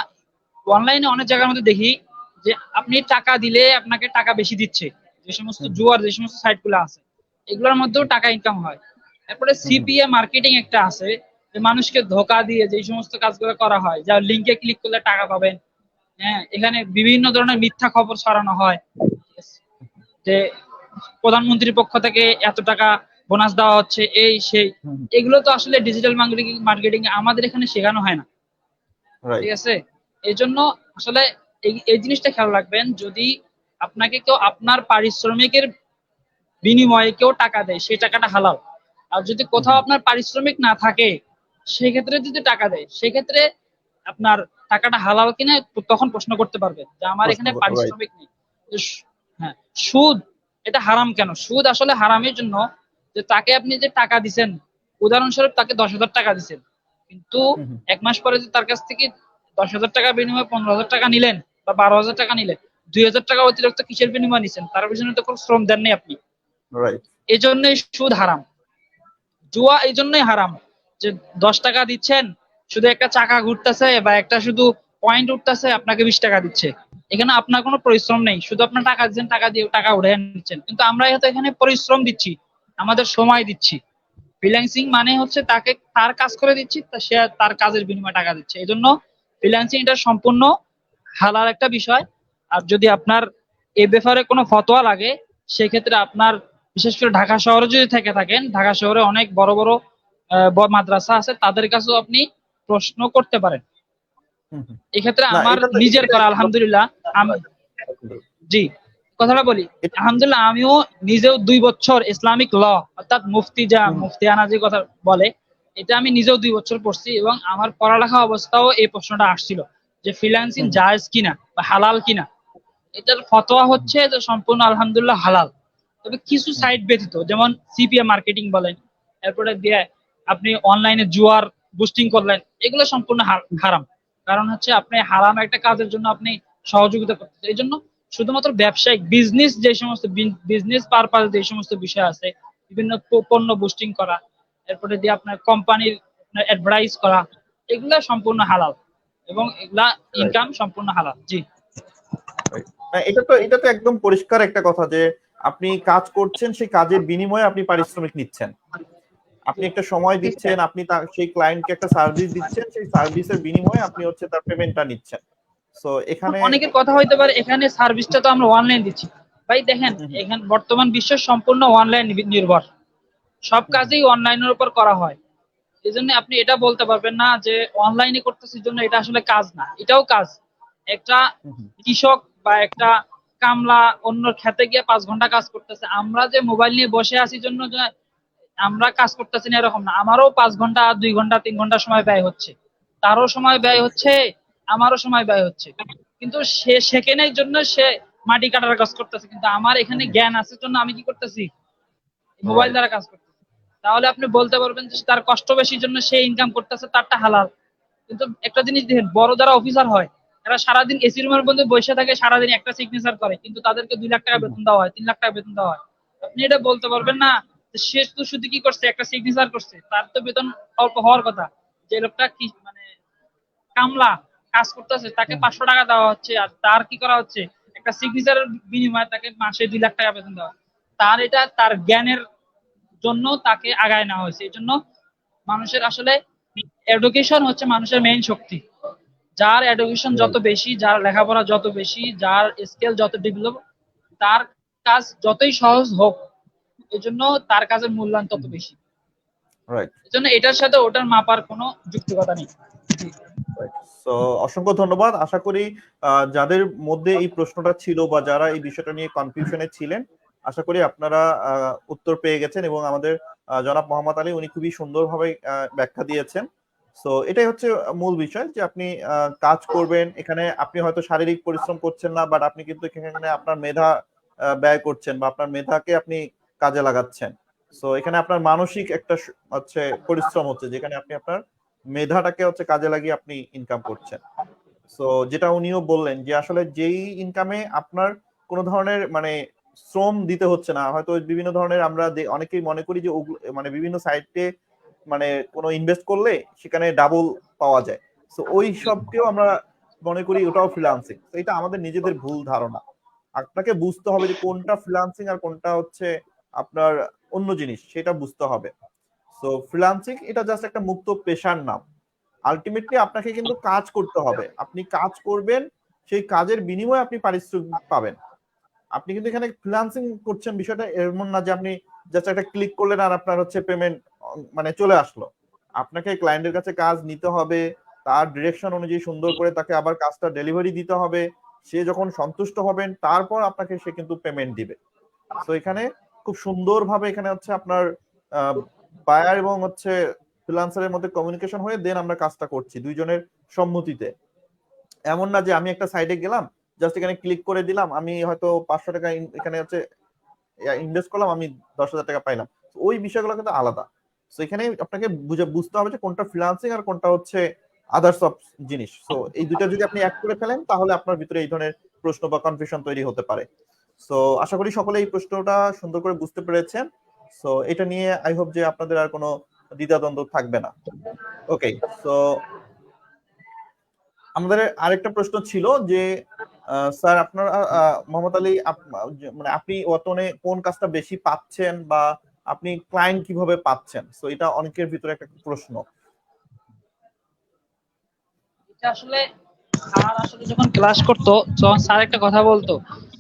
অনলাইনে অনেক জায়গার মধ্যে দেখি যে আপনি টাকা দিলে আপনাকে টাকা বেশি দিচ্ছে, যে সমস্ত জুয়ার যে সমস্ত সাইট গুলো আছে এগুলোর মধ্যেও টাকা ইনকাম হয়। তারপরে সিপিএ মার্কেটিং একটা আছে, যে মানুষকে ধোকা দিয়ে যে সমস্ত কাজগুলো করা হয়, যা লিঙ্কে ক্লিক করলে টাকা পাবেন। হ্যাঁ, এখানে বিভিন্ন ধরনের মিথ্যা খবর ছড়ানো হয় যে প্রধানমন্ত্রীর পক্ষ থেকে এত টাকা বোনাস দেওয়া হচ্ছে, এই সেই। এগুলো তো আসলে ডিজিটাল মার্কেটিং আমাদের এখানে শেখানো হয় না, ঠিক আছে? এই জন্য আসলে এই জিনিসটা খেয়াল রাখবেন, যদি আপনাকে কেউ আপনার পারিশ্রমিকের বিনিময়ে কেউ টাকা দেয়, সেই টাকাটা হালাল। আর যদি কোথাও আপনার পারিশ্রমিক না থাকে, সেক্ষেত্রে যদি টাকা দেয়, সেক্ষেত্রে আপনার টাকাটা হালাল কিনা তখন প্রশ্ন করতে পারবেন যে আমার এখানে পারিশ্রমিক নেই। হ্যাঁ, সুদ এটা হারাম কেন? সুদ আসলে হারামের জন্য যে তাকে আপনি যে টাকা দিচ্ছেন, উদাহরণস্বরূপ তাকে 10,000 টাকা দিচ্ছেন, কিন্তু 1 মাস পরে যে তার কাছ থেকে 10,000 টাকা বিনিময়ে 15,000 টাকা নিলেন বা 12,000 টাকা নিলেন, 2,000 টাকা অতিরিক্ত কিসের বিনিময়ে নিচ্ছেন? তার পিছনে তো কোনো শ্রম দেন নাই আপনি। এই জন্যই সুদ হারাম, জুয়া এই জন্যই হারাম যে 10 টাকা দিচ্ছেন, শুধু একটা চাকা ঘুরতেছে বা একটা শুধু পয়েন্ট উঠতেছে, আপনাকে 20 টাকা দিচ্ছে। এখানে আপনার কোনো পরিশ্রম নেই, শুধু আপনার টাকা দিচ্ছেন, টাকা দিয়ে টাকা উঠে নিচ্ছেন। কিন্তু আমরা হয়তো এখানে পরিশ্রম দিচ্ছি, আমাদের সময় দিচ্ছি। ফ্রিল্যান্সিং মানে হচ্ছে তাকে তার কাজ করে দিচ্ছি, সে তার কাজের বিনিময়ে টাকা দিচ্ছে। এই জন্য ফ্রিল্যান্সিং এটা সম্পূর্ণ হালাল একটা বিষয়। আর যদি আপনার এ ব্যাপারে কোনো ফতোয়া লাগে, সেক্ষেত্রে আপনার বিশেষ করে ঢাকা শহরে যদি থেকে থাকেন, ঢাকা শহরে অনেক বড় বড় মাদ্রাসা আছে, তাদের কাছেও আপনি প্রশ্ন করতে পারেন। এক্ষেত্রে আমার নিজের করা আলহামদুলিল্লাহ, আমি জি কথাটা বলি, আলহামদুলিল্লাহ আমিও নিজেও 2 বছর ইসলামিক ল অর্থাৎ মুফতিয়ানা যে কথা বলে, এটা আমি নিজেও 2 বছর পড়ছি, এবং আমার পড়ালেখা অবস্থাও এই প্রশ্নটা আসছিল যে ফ্রিল্যান্সিং জায়েজ কিনা বা হালাল কিনা। এটার ফতোয়া হচ্ছে যে সম্পূর্ণ আলহামদুলিল্লাহ হালাল, তবে কিছু সাইট ব্যতীত, যেমন সিপিএ মার্কেটিং বলেন, এরপরে দিয়ে আপনি অনলাইনে জুয়ার বুস্টিং করলেন, এগুলো সম্পূর্ণ হারাম। কারণ হচ্ছে আপনি হারাম একটা কাজের জন্য আপনি সহযোগিতা করতেছেন। এই জন্য শুধুমাত্র ব্যবসায়িক বিজনেস, যে সমস্ত বিজনেস পারপাস যে সমস্ত বিষয় আছে, বিভিন্ন পণ্য বুস্টিং করা, এরপরে দিয়ে আপনার কোম্পানির অ্যাডভার্টাইজ করা, এগুলা সম্পূর্ণ হালাল এবং এগুলা ইনকাম সম্পূর্ণ হালাল। জি, এটা তো একদম পরিষ্কার একটা কথা যে আপনি কাজ করছেন, সেই কাজের বিনিময়ে আপনি পারিশ্রমিক নিচ্ছেন। আপনি একটা সময় দিচ্ছেন, আপনি সেই ক্লায়েন্টকে একটা সার্ভিস দিচ্ছেন, সেই সার্ভিসের বিনিময়ে আপনি হচ্ছে তার পেমেন্টটা নিচ্ছেন। সো এখানে অনেকের কথা হইতে পারে এখানে সার্ভিসটা তো আমরা অনলাইন দিচ্ছি। ভাই দেখেন, এখানে বর্তমান বিশ্ব সম্পূর্ণ অনলাইন নির্ভর, সব কাজই অনলাইনের উপর করা হয়। এই জন্য আপনি এটা বলতে পারবেন না যে অনলাইনে করতেছি জন্য এটা আসলে কাজ না, এটাও কাজ। একটা কৃষক বা একটা কামলা অন্য খেতে গিয়ে 5 ঘন্টা কাজ করতেছে, আমরা যে মোবাইল নিয়ে বসে আছি জন্য যে আমরা কাজ করতেছি না এরকম না, আমারও 5 ঘন্টা 2 ঘন্টা 3 ঘন্টা সময় ব্যয় হচ্ছে, তারও সময় ব্যয় হচ্ছে, আমারও সময় ব্যয় হচ্ছে। কিন্তু সে সেখানের জন্য সে মাটি কাটার কাজ করতেছে, কিন্তু আমার এখানে জ্ঞান আছে জন্য আমি কি করতেছি, মোবাইল দ্বারা কাজ করতেছি। তাহলে আপনি বলতে পারবেন যে তার কষ্ট বেশির জন্য সে ইনকাম করতেছে, তারটা হালাল। কিন্তু একটা জিনিস দেখেন, বড় যারা অফিসার হয়, এরা সারাদিন এসি রুমের মধ্যে বসে থাকে, সারাদিন একটা সিগনেচার করে, কিন্তু তাদেরকে 2 লাখ টাকা বেতন দেওয়া হয়, 3 লাখ টাকা বেতন দেওয়া হয়। আপনি এটা বলতে পারবেন না সে তো শুধু কি করছে, একটা সিগনেচার করছে, তার তো বেতন অল্প হওয়ার কথা। যে লোকটা কি মানে কামলা কাজ করতেছে, তাকে 500 টাকা দেওয়া হচ্ছে, আর তার কি করা হচ্ছে, একটা সিগনেচারের বিনিময়ে তাকে মাসে 2 লাখ টাকা বেতন দেওয়া। তার এটা তার জ্ঞানের জন্য তাকে আগায় নেওয়া হয়েছে। এই জন্য মানুষের আসলে এডুকেশন হচ্ছে মানুষের মেইন শক্তি। যার এডুকেশন যত বেশি, যার লেখাপড়া যত বেশি, যার স্কিল যত ডেভেলপ, তার কাজ যতই সহজ হোক, এই জন্য তার কাজের মূল্যায়ন তত বেশি। এই জন্য এটার সাথে ওটার মাপার কোনো যুক্তিকতা নেই। সো অসংখ্য ধন্যবাদ। আশা করি যাদের মধ্যে এই প্রশ্নটা ছিল বা যারা এই বিষয়টা নিয়ে কনফিউশনে ছিলেন, আশা করি আপনারা উত্তর পেয়ে গেছেন এবং আমাদের জনাব মোহাম্মদ আলী উনি খুবই সুন্দরভাবে ব্যাখ্যা দিয়েছেন। সো এটাই হচ্ছে মূল বিষয় যে আপনি কাজ করবেন, এখানে আপনি হয়তো শারীরিক পরিশ্রম করছেন না, বাট আপনি কিন্তু এখানে আপনার মেধা ব্যয় করছেন বা আপনার মেধাকে আপনি কাজে লাগাচ্ছেন। সো এখানে আপনার মানসিক একটা হচ্ছে পরিশ্রম হচ্ছে, যেখানে আপনি আপনার মেধাটাকে হচ্ছে কাজে লাগিয়ে আপনি ইনকাম করছেন। সো যেটা উনিও বললেন যে আসলে যেই ইনকামে আপনার কোনো ধরনের মানে শ্রম দিতে হচ্ছে না, হয়তো বিভিন্ন ধরনের আমরা অনেকেই মনে করি যে মানে বিভিন্ন সাইটে মানে কোনো ইনভেস্ট করলে সেখানে ডাবল পাওয়া যায়। সো ওই সবকেও আমরা মনে করি ওটাও ফ্রিল্যান্সিং। তো এটা আমাদের নিজেদের ভুল ধারণা। আপনাকে বুঝতে হবে যে কোনটা ফ্রিল্যান্সিং আর কোনটা হচ্ছে আপনার অন্য জিনিস, সেটা বুঝতে হবে। সো ফ্রিল্যান্সিং এটা জাস্ট একটা মুক্ত পেশার নাম। আলটিমেটলি আপনাকে কিন্তু কাজ করতে হবে, আপনি কাজ করবেন, সেই কাজের বিনিময়ে আপনি পারিশ্রমিক পাবেন। আপনি কিন্তু এখানে ফ্রিল্যান্সিং করছেন, বিষয়টা এমন না যে আপনি জাস্ট একটা ক্লিক করলেন আর আপনার হচ্ছে পেমেন্ট মানে চলে আসলো। আপনাকে ক্লায়েন্টের কাছে কাজ নিতে হবে, তার ডিরেকশন অনুযায়ী সুন্দর করে তাকে আবার কাজটা ডেলিভারি দিতে হবে, সে যখন সন্তুষ্ট হবেন তারপর আপনাকে সে কিন্তু পেমেন্ট দিবে। তো এখানে খুব সুন্দরভাবে এখানে হচ্ছে আপনার বায়ার এবং হচ্ছে ফ্রিল্যান্সারের মধ্যে কমিউনিকেশন হয়ে দেন আমরা কাজটা করছি দুইজনের সম্মতিতে। এমন না যে আমি একটা সাইডে গেলাম, জাস্ট এখানে ক্লিক করে দিলাম, আমি হয়তো 500 টাকা এখানে হচ্ছে ইনভেস্ট করলাম, আমি 10,000 টাকা পাইলাম। ওই বিষয়গুলো কিন্তু আলাদা। তো এখানে আপনাকে বুঝতে হবে যে কোনটা ফ্রিল্যান্সিং আর কোনটা হচ্ছে আদার্স অফ জিনিস। তো এই দুইটা যদি আপনি এক করে ফেলেন তাহলে আপনার ভিতরে এই ধরনের প্রশ্ন বা কনফিউশন তৈরি হতে পারে। সো আশা করি সকলে এই প্রশ্নটা সুন্দর করে বুঝতে পেরেছেন। সো এটা নিয়ে আই হোপ যে আপনাদের আর কোনো দ্বিধাদ্বন্দ্ব থাকবে না। ওকে, সো আমাদের আরেকটা প্রশ্ন ছিল যে স্যার আপনার মোহাম্মদ আলী মানে আপনি বর্তমানে কোন কাজটা বেশি পাচ্ছেন বা আপনি ক্লায়েন্ট কিভাবে পাচ্ছেন? সো এটা অনেকের ভিতরে একটা প্রশ্ন। এটা আসলে স্যার আসলে যখন ক্লাস করতো তখন স্যার একটা কথা বলতো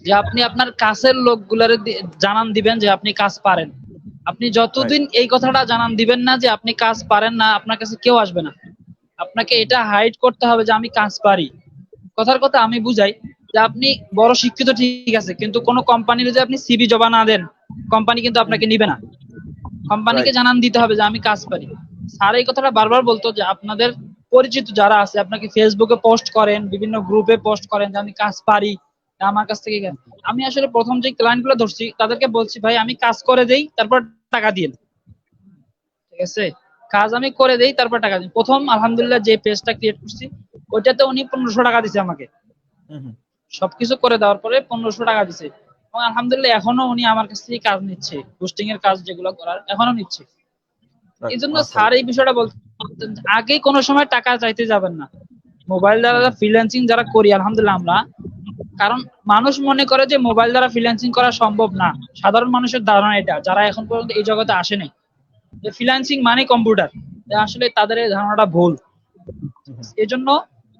যে আপনি আপনার কাছের লোকগুলারে জানান দিবেন যে আপনি কাজ পারেন। আপনি যতদিন এই কথাটা জানান দিবেন না যে আপনি কাজ পারেন না, আপনার কাছে কেউ আসবে না। আপনাকে এটা হাইড করতে হবে যে আমি কাজ পারি। কথার কথা আমি বুঝাই যে আপনি বড় শিক্ষিত ঠিক আছে, কিন্তু কোনো কোম্পানির যদি আপনি সিভি জমা না দেন, কোম্পানি কিন্তু আপনাকে নিবে না। কোম্পানিকে জানান দিতে হবে যে আমি কাজ পারি। স্যার এই কথাটা বারবার বলতো যে আপনাদের পরিচিত যারা আছে আপনাকে ফেসবুকে পোস্ট করেন, বিভিন্ন গ্রুপে পোস্ট করেন যে আমি কাজ পারি, আমার কাছ থেকে আমি আসলে প্রথম যে ক্লায়েন্ট গুলো ধরছি তাদেরকে বলছি ভাই আমি কাজ করে দেই তারপর টাকা দিন। ঠিক আছে, কাজ আমি করে দেই তারপর টাকা দিন। প্রথম আলহামদুলিল্লাহ যে পেজটা ক্রিয়েট করছি ওইটাতে উনি 1500 টাকা দিছে আমাকে। সবকিছু করে দেওয়ার পরে 1500 টাকা দিছে এবং আলহামদুলিল্লাহ এখনো উনি আমার কাছ থেকে কাজ নিচ্ছে, পোস্টিং এর কাজ যেগুলো করার এখনো নিচ্ছে। এই জন্য স্যার এই বিষয়টা বলতেন আগে কোনো সময় টাকা চাইতে যাবেন না। মোবাইল দ্বারা ফ্রিল্যান্সিং যারা করি আলহামদুলিল্লাহ আমরা, কারণ মানুষ মনে করে যে মোবাইল দ্বারা ফ্রিল্যান্সিং করা সম্ভব না। সাধারণ মানুষের ধারণা এটা, যারা এখন পর্যন্ত এই জগতে আসেনি যে ফ্রিল্যান্সিং মানে কম্পিউটার, আসলে তাদের এই ধারণাটা ভুল। এজন্য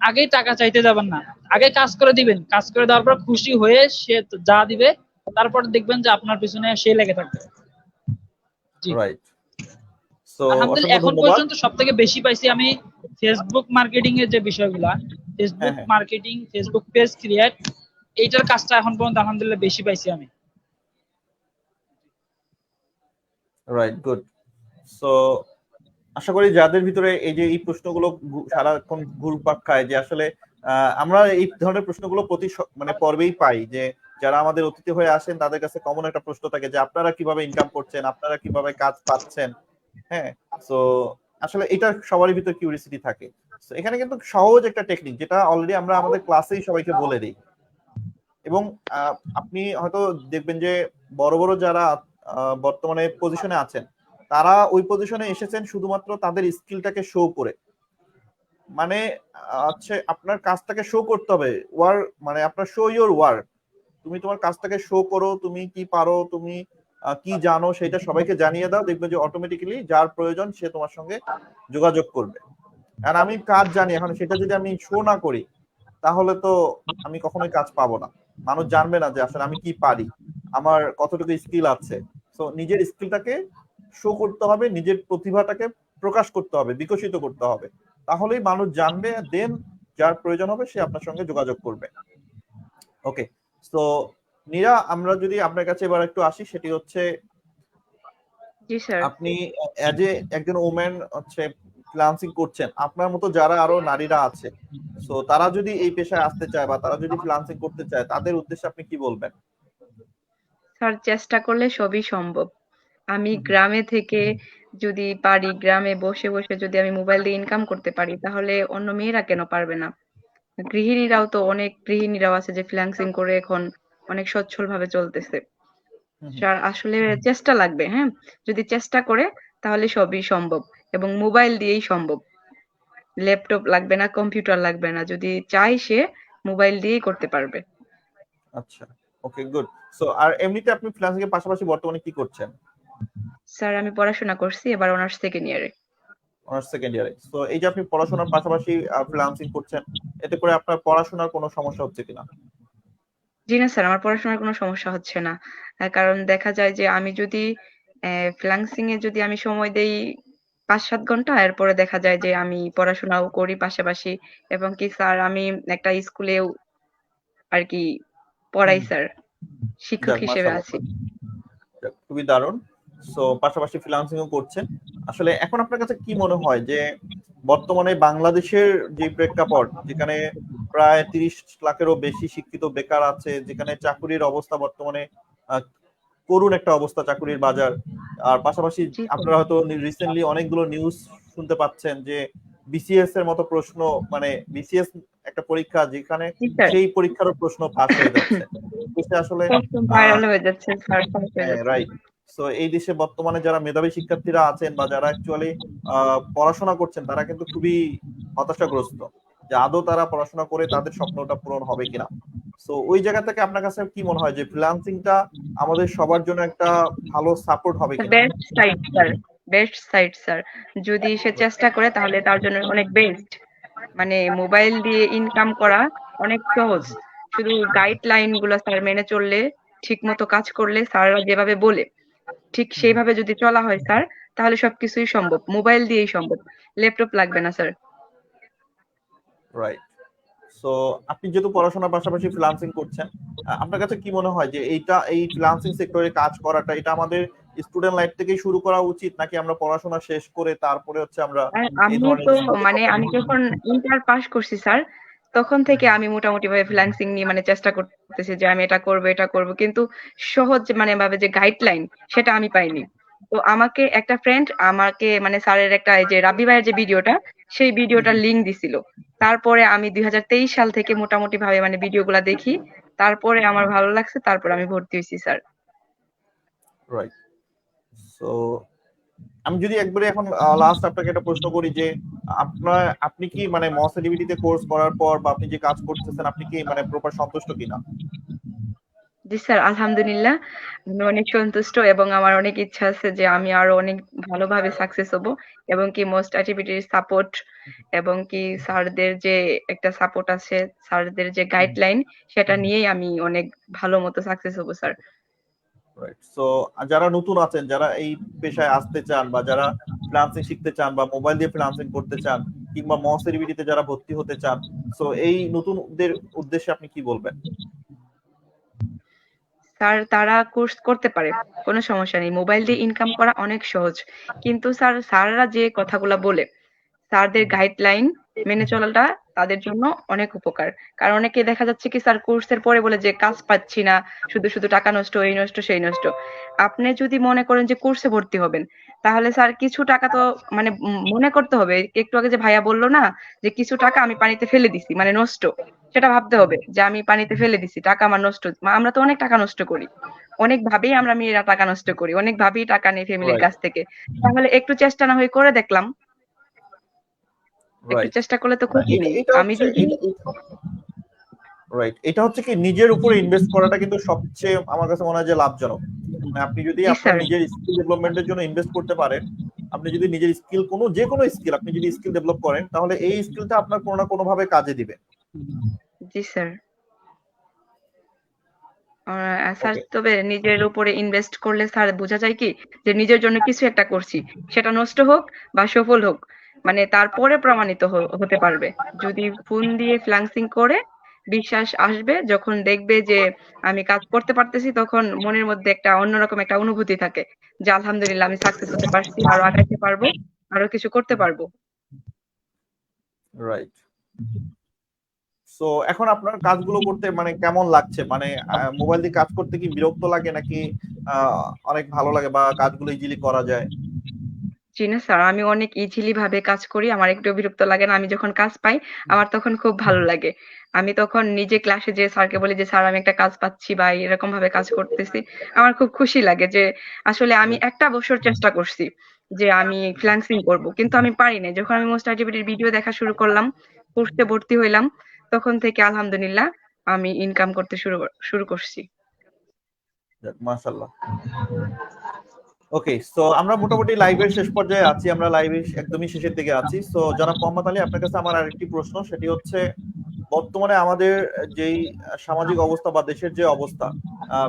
আগে টাকা চাইতে যাবেন না, আগে কাজ করে দিবেন, কাজ করে দেওয়ার পর খুশি হয়ে সে যা দিবে তারপর দেখবেন যে আপনার পিছনে সে লেগে থাকবে। জি রাইট। সো আলহামদুলিল্লাহ অসংখ্য এখন ধন্যবাদ। পর্যন্ত সবথেকে বেশি পাইছি আমি ফেসবুক মার্কেটিং এর যে বিষয়গুলা, Facebook marketing, Facebook page create, এইটার কাজটা এখন পর্যন্ত আলহামদুলিল্লাহ বেশি পাইছি আমি। Right, good. সো আশা করি যাদের ভিতরে এই যে এই প্রশ্নগুলো সারাক্ষণ ঘুরপাক খায় যে আসলে আমরা এই ধরনের প্রশ্নগুলো প্রতি মানে পর্বেই পাই, যে যারা আমাদের অতিথি হয়ে আসেন তাদের কাছে কমন একটা প্রশ্ন থাকে যে আপনারা কিভাবে ইনকাম করছেন, আপনারা কিভাবে কাজ পাচ্ছেন। হ্যাঁ, সো আসলে এটা সবারই ভিতরে কিউরিসিটি থাকে। তো এখানে কিন্তু সহজ একটা টেকনিক যেটা অলরেডি আমরা আমাদের ক্লাসেই সবাইকে বলে দিই, এবং আপনি হয়তো দেখবেন যে বড় বড় যারা বর্তমানে পজিশনে আছেন তারা ওই পজিশনে এসেছেন শুধুমাত্র তাদের স্কিলটাকে শো করে। মানে হচ্ছে আপনার কাজটাকে শো করতে হবে, মানে আপনার শো ইওর ওয়ার্ক। তুমি তোমার কাজটাকে শো করো, তুমি কি পারো, তুমি কি জানো সেটা সবাইকে জানিয়ে দাও, দেখবে যে অটোমেটিক্যালি যার প্রয়োজন সে তোমার সঙ্গে যোগাযোগ করবে। আর আমি কাজ জানি, এখন সেটা যদি আমি শো না করি তাহলে তো আমি কখনোই কাজ পাবো না। মানুষ জানবে না যে আসলে আমি কি পারি, আমার কতটুকু স্কিল আছে। তো নিজের স্কিলটাকে শো করতে হবে, নিজের প্রতিভাটাকে প্রকাশ করতে হবে, বিকশিত করতে হবে, তাহলেই মানুষ জানবে দেন যার প্রয়োজন হবে সে আপনার সঙ্গে যোগাযোগ করবে। ওকে, তো নীরা, আমরা যদি আপনার কাছে এবার একটু আসি, সেটি হচ্ছে জি স্যার। আপনি অ্যাজ এ একজন ওমেন হচ্ছে ফ্রিল্যান্সিং করছেন, আপনার মতো যারা আরো নারীরা আছে, সো তারা যদি এই পেশায় আসতে চায় বা তারা যদি ফ্রিল্যান্সিং করতে চায়, তাদের উদ্দেশ্যে আপনি কি বলবেন? স্যার, চেষ্টা করলে সবই সম্ভব। আমি গ্রামে থেকে যদি পারি, গ্রামে বসে বসে যদি আমি মোবাইল দিয়ে ইনকাম করতে পারি, তাহলে অন্য মেয়েরা কেন পারবে না? গৃহিণীরাও তো, অনেক গৃহিণীরাও আছে যে ফ্রিল্যান্সিং করে এখন অনেক সচ্ছল ভাবে চলতেছে। স্যার, আসলে চেষ্টা লাগবে, হ্যাঁ? যদি চেষ্টা করে তাহলে সবই সম্ভব, এবং মোবাইল দিয়েই সম্ভব। ল্যাপটপ লাগবে না, কম্পিউটার লাগবে না, যদি চাই সে মোবাইল দিয়েই করতে পারবে। আচ্ছা, ওকে, গুড। সো আর এমনিতে আপনি ফ্রিল্যান্সিং এর পাশাপাশি বর্তমানে কি করছেন? স্যার, আমি পড়াশোনা করছি, এবার অনার্স সেকেন্ড ইয়ারে। অনার্স সেকেন্ড ইয়ারে। সো এই যে আপনি পড়াশোনার পাশাপাশি ফ্রিল্যান্সিং করছেন, এতে করে আপনার পড়াশোনার কোনো সমস্যা হচ্ছে কিনা? জি না স্যার, আমার পড়াশোনার কোনো সমস্যা হচ্ছে না। কারণ দেখা যায় যে আমি যদি ফ্রিল্যান্সিং এ যদি আমি সময় দেই ৫-৭ ঘন্টা, এরপরে দেখা যায় যে আমি পড়াশোনাও করি পাশাপাশি, এবং কি স্যার আমি একটা স্কুলেও আরকি পড়াই স্যার। শিক্ষক যাক, হিসেবে মাশাআল্লাহ, আছি। যাক, খুবই দারুণ। সো পাশাপাশি ফ্রিল্যান্সিংও করছেন। আসলে এখন আপনার কাছে কি মনে হয় যে বর্তমানে বাংলাদেশের যে প্রেক্ষাপট, যেখানে প্রায় ৩০ লাখেরও বেশি শিক্ষিত বেকার আছে, যেখানে চাকুরির অবস্থা বর্তমানে আহ, করুণ একটা অবস্থা, চাকুরির বাজার। আর পাশাপাশি জি স্যার। আপনারা হয়তো রিসেন্টলি অনেকগুলো নিউজ শুনতে পাচ্ছেন যে বিসিএস এর মতো প্রশ্ন, মানে বিসিএস একটা পরীক্ষা যেখানে জি স্যার। সেই পরীক্ষারও প্রশ্ন ফাঁস হয়ে যাচ্ছে। দেশে আসলে একদম ভাইরাল হয়ে যাচ্ছে স্যার, ফাঁস হয়ে হ্যাঁ, যাচ্ছে। রাইট। সো এই দেশে বর্তমানে যারা মেধাবী শিক্ষার্থীরা আছেন বা যারা অ্যাকচুয়ালি পড়াশোনা করছেন, তারা কিন্তু খুবই হতাশাগ্রস্ত যে আদৌ তারা পড়াশোনা করে তাদের স্বপ্নটা পূরণ হবে কিনা। সো ওই জায়গা থেকে আপনার কাছে কি মনে হয় যে ফ্রিল্যান্সিংটা আমাদের সবার জন্য একটা ভালো সাপোর্ট হবে কিনা? Best site sir, best site sir. যদি সে চেষ্টা করে তাহলে তার জন্য অনেক বেস্ট। মানে মোবাইল দিয়ে ইনকাম করা অনেক সহজ। শুধু গাইডলাইন গুলো স্যার মেনে চললে, ঠিক মতো কাজ করলে, স্যাররা যেভাবে বলে ঠিক সেইভাবে যদি চলা হয় স্যার, তাহলে সবকিছুই সম্ভব। মোবাইল দিয়েই সম্ভব। ল্যাপটপ লাগবে না স্যার। রাইট। সো আপনি যেহেতু পড়াশোনার পাশাপাশি ফ্রিল্যান্সিং করছেন, আপনার কাছে কি মনে হয় যে এই ফ্রিল্যান্সিং সেক্টরে কাজ করাটা, এটা আমাদের স্টুডেন্ট লাইফ থেকেই শুরু করা উচিত, নাকি আমরা পড়াশোনা শেষ করে তারপরে হচ্ছে আমরা আর এই আমি ধরনের তো, জিনিসগুলো মানে করতে আমি পারি? যখন ইন্টার পাস করছি স্যার, তখন থেকে আমি মোটামুটি ভাবে ফ্রিল্যান্সিং নিয়ে মানে চেষ্টা করতেছি যে আমি এটা করব, এটা করব, কিন্তু সহজ মানে ভাবে যে গাইডলাইন, সেটা আমি পাইনি। তো আমাকে একটা ফ্রেন্ড আমাকে, মানে স্যারের একটা, এই যে রাব্বি ভাইয়ের যে ভিডিওটা, সেই ভিডিওটার লিংক দিছিল। তারপরে আমি 2023 সাল থেকে মোটামুটি ভাবে মানে ভিডিওগুলা দেখি, তারপরে আমার ভালো লাগছে, তারপরে আমি ভর্তি হয়েছি স্যার। রাইট। সো আমি যদি একবারে এখন লাস্ট আপনাকে একটা প্রশ্ন করি যে আপনি কি মানে মস এডিবিটিতে কোর্স করার পর বা আপনি যে কাজ করতেছেন, আপনি কি মানে প্রপার সন্তুষ্ট কিনা? জি স্যার, আলহামদুলিল্লাহ। আমি অনেক সন্তুষ্ট, এবং আমার অনেক ইচ্ছা আছে যে আমি আরো অনেক ভালোভাবে সাকসেস হব, এবং কি মোস্ট অ্যাক্টিভিটির সাপোর্ট, এবং কি স্যারদের যে একটা সাপোর্ট আছে, স্যারদের যে গাইডলাইন, সেটা নিয়েই আমি অনেক ভালো মতো সাকসেস হব স্যার। রাইট। সো যারা নতুন আছেন, যারা এই পেশায় আসতে চান বা যারা ফ্রিল্যান্সিং শিখতে চান বা মোবাইল দিয়ে ফ্রিল্যান্সিং করতে চান, কিংবা মস এডিবিটিতে যারা ভর্তি হতে চান, সো এই নতুনদের উদ্দেশ্যে আপনি কি বলবেন? স্যার, তারা কোর্স করতে পারে, কোনো সমস্যা নেই। মোবাইল দিয়ে ইনকাম করা অনেক সহজ। কিন্তু স্যার, স্যাররা যে কথাগুলা বলে, স্যারদের গাইডলাইন মেনে চলাটা তাদের জন্য অনেক উপকার। কারণ অনেকে দেখা যাচ্ছে কি স্যার, কোর্সের পরে বলে যে কাজ পাচ্ছি না, শুধু শুধু টাকা নষ্ট, এই নষ্ট, সেই নষ্ট। আপনি যদি মনে করেন যে কোর্সে ভর্তি হবেন, তাহলে স্যার কিছু টাকা তো মানে মনে করতে হবে। একটু আগে যে ভাইয়া বলল না, যে কিছু টাকা আমি পানিতে ফেলে দিছি, মানে নষ্ট, সেটা ভাবতে হবে যে আমি পানিতে ফেলে দিছি, টাকা আমার নষ্ট। আমরা তো অনেক টাকা নষ্ট করি, অনেক ভাবেই আমরা মেয়েরা টাকা নষ্ট করি, অনেক ভাবেই টাকা নেই ফ্যামিলির রাইট, কাছ থেকে। তাহলে একটু চেষ্টা না হয় করে দেখলাম, একটু রাইট। চেষ্টা করলে তো না, ক্ষতি এটা নেই। এটা আমি হচ্ছে যদি রাইট, এটা হচ্ছে কি নিজের উপরে ইনভেস্ট করাটা কিন্তু সবচেয়ে আমার কাছে মনে হয় যে লাভজনক। মানে আপনি যদি জি আপনার স্যার। নিজের স্কিল ডেভেলপমেন্টের জন্য ইনভেস্ট করতে পারেন, আপনি যদি নিজের স্কিল, যে কোনো স্কিল আপনি যদি স্কিল ডেভেলপ করেন, তাহলে এই স্কিলটা আপনার কোনো না কোনো ভাবে কাজে দিবে। জি স্যার। স্যার, ওকে। তবে নিজের উপরে ইনভেস্ট করলে স্যার বোঝা যায় কি, যে নিজের জন্য কিছু একটা করছি, সেটা নষ্ট হোক বা সফল হোক, মানে তারপরে প্রমাণিত হতে পারবে। যদি ফোন দিয়ে ফ্রিল্যান্সিং করে বিশ্বাস আসবে, যখন দেখবে যে আমি কাজ করতে পারতেছি, তখন মনের মধ্যে একটা অন্যরকম একটা অনুভূতি থাকে যে আলহামদুলিল্লাহ আমি সাকসেস হতে পারছি, আরো আগাইতে পারবো, আরো কিছু করতে পারবো। রাইট। সো এখন আপনার কাজগুলো করতে মানে কেমন লাগছে? মানে মোবাইল দিয়ে কাজ করতে কি বিরক্ত লাগে নাকি অনেক ভালো লাগে বা কাজগুলো ইজিলি করা যায়? জি না স্যার, আমি অনেক ইজিলি ভাবে কাজ করি। আমার একটু বিরক্ত লাগে না। আমি যখন কাজ পাই আমার তখন খুব ভালো লাগে। আমি তখন নিজে ক্লাসে যেয়ে স্যারকে বলি যে, "স্যার আমি একটা কাজ পাচ্ছি বা এরকম ভাবে কাজ করতেছি।" আমার খুব খুশি লাগে যে আসলে আমি ১ টা বছর চেষ্টা করছি যে আমি ফ্রিল্যান্সিং করব। কিন্তু আমি পারি নাই। যখন আমি মোস্ট আইটিভিটির ভিডিও দেখা শুরু করলাম, কোর্সে ভর্তি হইলাম, তখন থেকে আলহামদুলিল্লাহ আমি ইনকাম করতে শুরু করছি। মাশাআল্লাহ। ওকে, সো আমরা মোটামুটি লাইভের শেষ পর্যায়ে আছি, আমরা লাইভের একদমই শেষের দিকে আছি। সো জনাব মোহাম্মদ আলী, আপনার কাছে আমার আরেকটি প্রশ্ন, সেটি হচ্ছে বর্তমানে আমাদের যেই সামাজিক অবস্থা বা দেশের যে অবস্থা,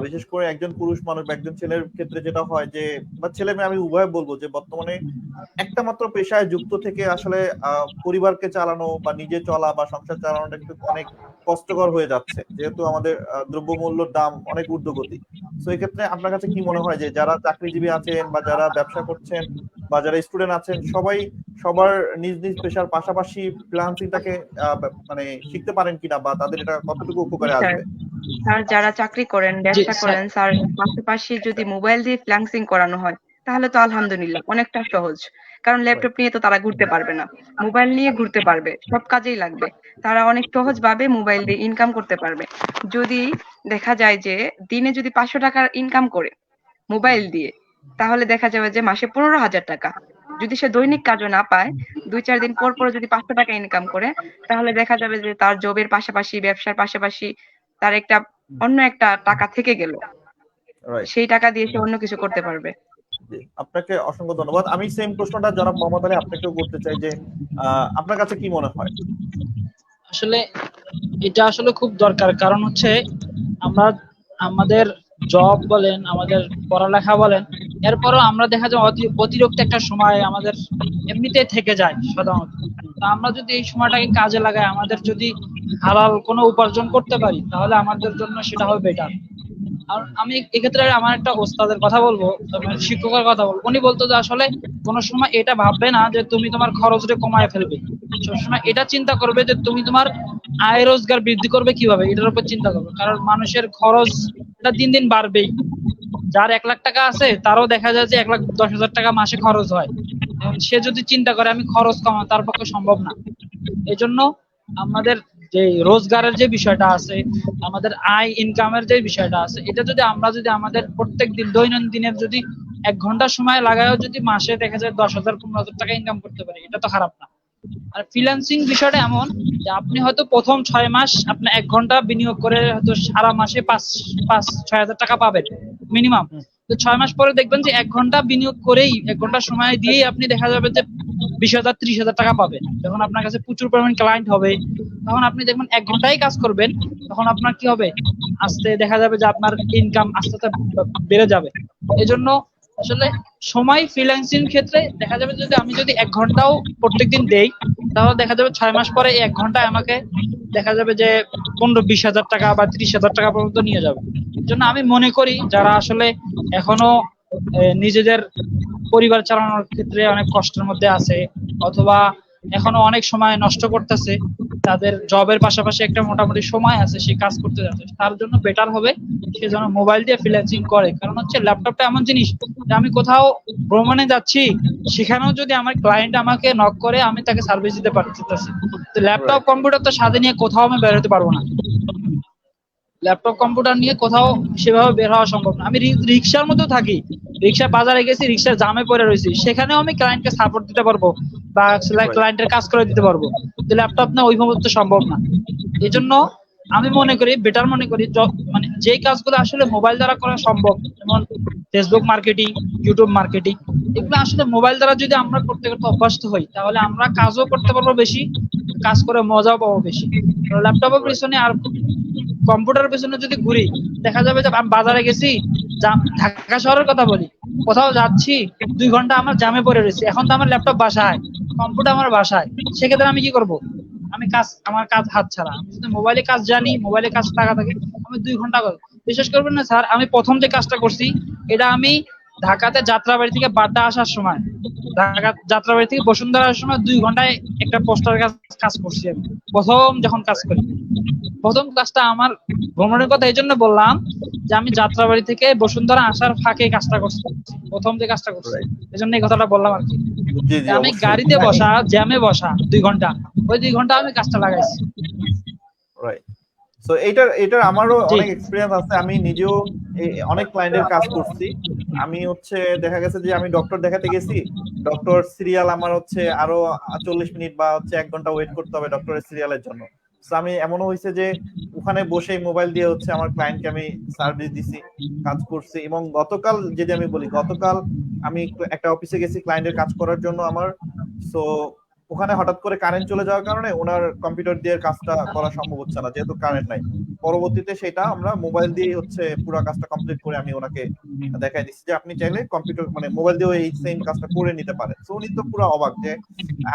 বিশেষ করে একজন পুরুষ মানুষ বা একজন ছেলের ক্ষেত্রে যেটা হয় যে, বা ছেলে মেয়ে আমি উভয় বলবো, যে বর্তমানে একটা মাত্র পেশায় যুক্ত থেকে আসলে পরিবারকে চালানো বা নিজে চলা বা সংসার চালানোটা কিন্তু অনেক কষ্টকর হয়ে যাচ্ছে, যেহেতু আমাদের দ্রব্যমূল্যের দাম অনেক ঊর্ধ্বগতি। তো এই ক্ষেত্রে আপনার কাছে কি মনে হয় যে যারা চাকরিজীবী আছেন বা যারা ব্যবসা করছেন বা যারা স্টুডেন্ট আছেন, সবাই সবার নিজ নিজ পেশার পাশাপাশি ফ্রিল্যান্সিংটাকে মানে শিখতে পারেন কিনা, বা তাদের এটা কতটুকু জি উপকারে স্যার। আসবে? স্যার যারা চাকরি করেন, জি ব্যবসা স্যার। করেন, স্যার পাশাপাশি যদি মোবাইল দিয়ে ফ্রিল্যান্সিং করানো হয়, তাহলে তো আলহামদুলিল্লাহ অনেকটা সহজ। কারণ ল্যাপটপ নিয়ে তো তারা ঘুরতে পারবে না। মোবাইল নিয়ে ঘুরতে পারবে। সব কাজেই লাগবে। তারা অনেক সহজভাবে মোবাইল দিয়ে ইনকাম করতে পারবে। যদি দেখা যায় যে দিনে যদি ৳৫০০ ইনকাম করে মোবাইল দিয়ে, তাহলে দেখা যাবে যে মাসে ৳১৫,০০০। যদি সে দৈনিক কাজও না পায়, ২-৪ দিন পর যদি ৳৫০০ ইনকাম করে, তাহলে দেখা যাবে যে তার জবের পাশাপাশি, ব্যবসার পাশাপাশি তার অন্য একটা টাকা থেকে গেল। রাইট। সেই টাকা দিয়ে সে অন্য কিছু করতে পারবে। জি, আপনাকে অসংখ্য ধন্যবাদ। আমি সেম প্রশ্নটা জনাব মোহাম্মদ আলী আপনাকেও করতে চাই যে আপনার কাছে কি মনে হয়? আসলে এটা আসলে খুব দরকার, কারণ হচ্ছে আমরা আমাদের জব বলেন, আমাদের পড়ালেখা বলেন, এরপরও আমরা দেখা যায় অতিরিক্ত একটা সময় আমাদের এমনিতেই থেকে যায় সাধারণত। তো আমরা যদি এই সময়টাকে কাজে লাগাই, আমাদের যদি হালাল কোনো উপার্জন করতে পারি, তাহলে আমাদের জন্য সেটা হবে বেটার। আর আমি এক্ষেত্রে আমার একটা ওস্তাদের কথা বলবো, আমার শিক্ষকের কথা বলবো। উনি বলতো যে আসলে কোনো সময় এটা ভাববে না যে তুমি তোমার খরচটা কমায় ফেলবে, সবসময় এটা চিন্তা করবে যে তুমি তোমার আয় রোজগার বৃদ্ধি করবে কিভাবে, এটার উপর চিন্তা করবে। কারণ মানুষের খরচ এটা দিন দিন বাড়বেই। যার ১,০০,০০০ আছে তারও দেখা যায় যে ১,১০,০০০ মাসে খরচ হয়। এখন সে যদি চিন্তা করে আমি খরচ কমাবো, তার পক্ষে সম্ভব না। এজন্য আমাদের যে রোজগারের যে বিষয়টা আছে, আমাদের আয় ইনকামের যে বিষয়টা আছে, এটা যদি আমরা আমাদের প্রত্যেকদিন দৈনন্দিনের যদি ১ ঘন্টা সময় লাগায়ও যদি মাসে দেখা যায় ১০,০০০ ১৫,০০০ ইনকাম করতে পারি, এটা তো খারাপ না। আর ফ্রিল্যান্সিং বিষয়টা এমন যে আপনি হয়তো প্রথম ৬ মাস আপনি ১ ঘন্টা বিনিয়োগ করে হয়তো সারা মাসে ৫-৬ হাজার টাকা পাবেন মিনিমাম। তো ৬ মাস পরে দেখবেন যে ১ ঘন্টা বিনিয়োগ করেই, ১ ঘন্টা সময় দিয়েই আপনি দেখা যাবে যে ২০,০০০ ৩০,০০০ টাকা পাবেন। যখন আপনার কাছে প্রচুর পরিমাণ ক্লায়েন্ট হবে, তখন আপনি দেখবেন ১ ঘন্টাই কাজ করবেন, তখন আপনার কি হবে, আস্তে দেখা যাবে যে আপনার ইনকাম আস্তে আস্তে বেড়ে যাবে। এজন্য আসলে সময় ফ্রিল্যান্সিং ক্ষেত্রে দেখা যাবে যদি আমি ১ ঘন্টাও প্রত্যেকদিন দেই, তাহলে দেখা যাবে ৬ মাস পরে এই ১ ঘন্টায় আমাকে দেখা যাবে যে ১৫-২০,০০০ টাকা বা ৩০,০০০ টাকা পর্যন্ত নিয়ে যাবে। এজন্য আমি মনে করি যারা আসলে এখনো নিজেদের পরিবার চালানোর ক্ষেত্রে অনেক কষ্টের মধ্যে আছে, অথবা এখনো অনেক সময় নষ্ট করতেছে, তাদের জবের পাশাপাশি একটা মোটামুটি সময় আছে সে কাজ করতে যাচ্ছে, তার জন্য বেটার হবে সে যেন মোবাইল দিয়ে ফ্রিল্যান্সিং করে। কারণ হচ্ছে ল্যাপটপটা এমন জিনিস যে আমি কোথাও ভ্রমণে যাচ্ছি, সেখানেও যদি আমার ক্লায়েন্ট আমাকে নক করে, আমি তাকে সার্ভিস দিতে পারতেছি। তো ল্যাপটপ রাইট। কম্পিউটার তো সাথে নিয়ে কোথাও আমি বের হতে পারবো না। ল্যাপটপ কম্পিউটার নিয়ে কোথাও সেভাবে বের হওয়া সম্ভব না। আমি রিক্সার মধ্যেও থাকি, রিক্সা বাজারে গেছি, রিক্সার জামে পড়ে রয়েছি, সেখানেও আমি ক্লায়েন্টকে সাপোর্ট দিতে পারবো বা ক্লায়েন্টের কাজ করে দিতে পারবো। তো ল্যাপটপ না ওইভাবে তো সম্ভব না। এই জন্য আমি মনে করি, বেটার মনে করি, মানে যেই কাজগুলো আসলে মোবাইল দ্বারা করা সম্ভব, যেমন ফেসবুক মার্কেটিং, ইউটিউব মার্কেটিং, এগুলো আসলে মোবাইল দ্বারা যদি আমরা করতে করতে অভ্যস্ত হই, তাহলে আমরা কাজও করতে পারবো বেশি, কাজ করে মজাও পাবো বেশি। ল্যাপটপের পিছনে আর কম্পিউটারের পেছনে যদি ঘুরি, দেখা যাবে যে আমি বাজারে গেছি, ঢাকা শহরের কথা বলি, কোথাও যাচ্ছি, ২ ঘন্টা আমার জ্যামে পড়ে রয়েছে, এখন তো আমার ল্যাপটপ বাসায়, কম্পিউটার আমার বাসায়, সেক্ষেত্রে আমি কি করব? আমার কাজ হাত ছাড়া। আমি যদি মোবাইলে কাজ জানি, মোবাইলে কাজ টাকা থাকে, আমি 2 ঘন্টা বিশেষ করবেন না স্যার, আমি প্রথম যে কাজটা করছি এটা আমি ঢাকাতে যাত্রাবাড়ি থেকে বাড্ডা আসার সময়, ঢাকা যাত্রাবাড়ি থেকে বসুন্ধরা আসার সময় 2 ঘন্টায় একটা পোস্টার কাজ করছি আমি প্রথম যখন কাজ করি। প্রথম কাজটা আমার ভ্রমণের কথা এই জন্য বললাম যে আমি যাত্রাবাড়ি থেকে বসুন্ধরা আসার ফাঁকে কাজটা করছি, প্রথম যে কাজটা করছি, এই জন্য এই কথাটা বললাম আর কি। জি জি আমি অবশ্যই। গাড়িতে বসা, জ্যামে বসা 2 ঘন্টা, ওই 2 ঘন্টা আমি কাজটা লাগাইছি। রাইট। সো এটার আমারও জি। অনেক এক্সপিরিয়েন্স আছে। আমি নিজেও অনেক ক্লায়েন্টের কাজ করছি। আমি দেখা গেছে যে আমি ডক্টর দেখাতে গেছি, ডক্টর সিরিয়াল আমার আরো 40 মিনিট বা 1 ঘন্টা ওয়েট করতে হবে ডক্টরের সিরিয়ালের জন্য। সো আমি এমনও হয়েছে যে ওখানে বসে মোবাইল দিয়ে আমার ক্লায়েন্টকে আমি সার্ভিস দিছি, কাজ করছি। এবং গতকাল যদি আমি বলি, গতকাল আমি একটা অফিসে গেছি ক্লায়েন্টের কাজ করার জন্য আমার। সো ওখানে হঠাৎ করে কারেন্ট চলে যাওয়ার কারণে ওনার কম্পিউটার দিয়ে কাজটা করা সম্ভব হচ্ছে না, যেহেতু কারেন্ট নাই। পরবর্তীতে সেটা আমরা মোবাইল দিয়ে পুরো কাজটা কমপ্লিট করে আমি ওনাকে দেখাই দিচ্ছি যে আপনি চাইলে কম্পিউটার মোবাইল দিয়ে এই সেম কাজটা করে নিতে পারেন। সো উনি তো পুরো অবাক যে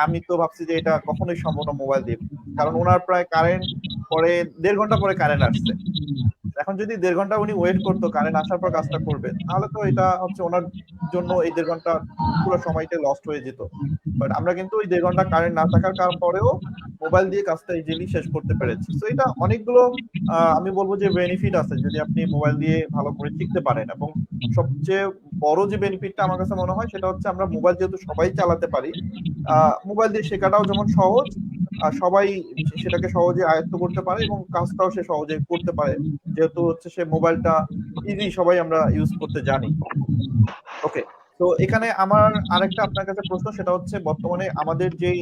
আমি তো ভাবছি যে এটা কখনোই সম্ভব না মোবাইল দিয়ে, কারণ ওনার প্রায় কারেন্ট পরে 1.5 ঘন্টা পরে কারেন্ট আসছে। এখন যদি 1.5 ঘন্টা উনি ওয়েট করতো কারেন্ট আসার পর কাজটা করবে, তাহলে তো এটা ওনার জন্য এই 1.5 ঘন্টা পুরো সময়টা লস্ট হয়ে যেত। বাট আমরা কিন্তু ওই 1.5 ঘন্টা কারেন্ট না থাকার পরেও মোবাইল দিয়ে কাজটা ইজিলি শেষ করতে পেরেছি। তো এটা অনেকগুলো আমি বলবো যে বেনিফিট আছে যদি আপনি মোবাইল দিয়ে ভালো করে শিখতে পারেন। এবং সবচেয়ে বড় যে বেনিফিটটা আমার কাছে মনে হয় সেটা হচ্ছে আমরা মোবাইল যেহেতু সবাই চালাতে পারি, মোবাইল দিয়ে শেখাটাও যেমন সহজ, সবাই সেটাকে সহজে আয়ত্ত করতে পারে এবং কাজটাও সে সহজে করতে পারে, যেহেতু সে মোবাইলটা ইজি সবাই আমরা ইউজ করতে জানি। ওকে, তো এখানে আমার আরেকটা আপনার কাছে প্রশ্ন, সেটা হচ্ছে বর্তমানে আমাদের যেই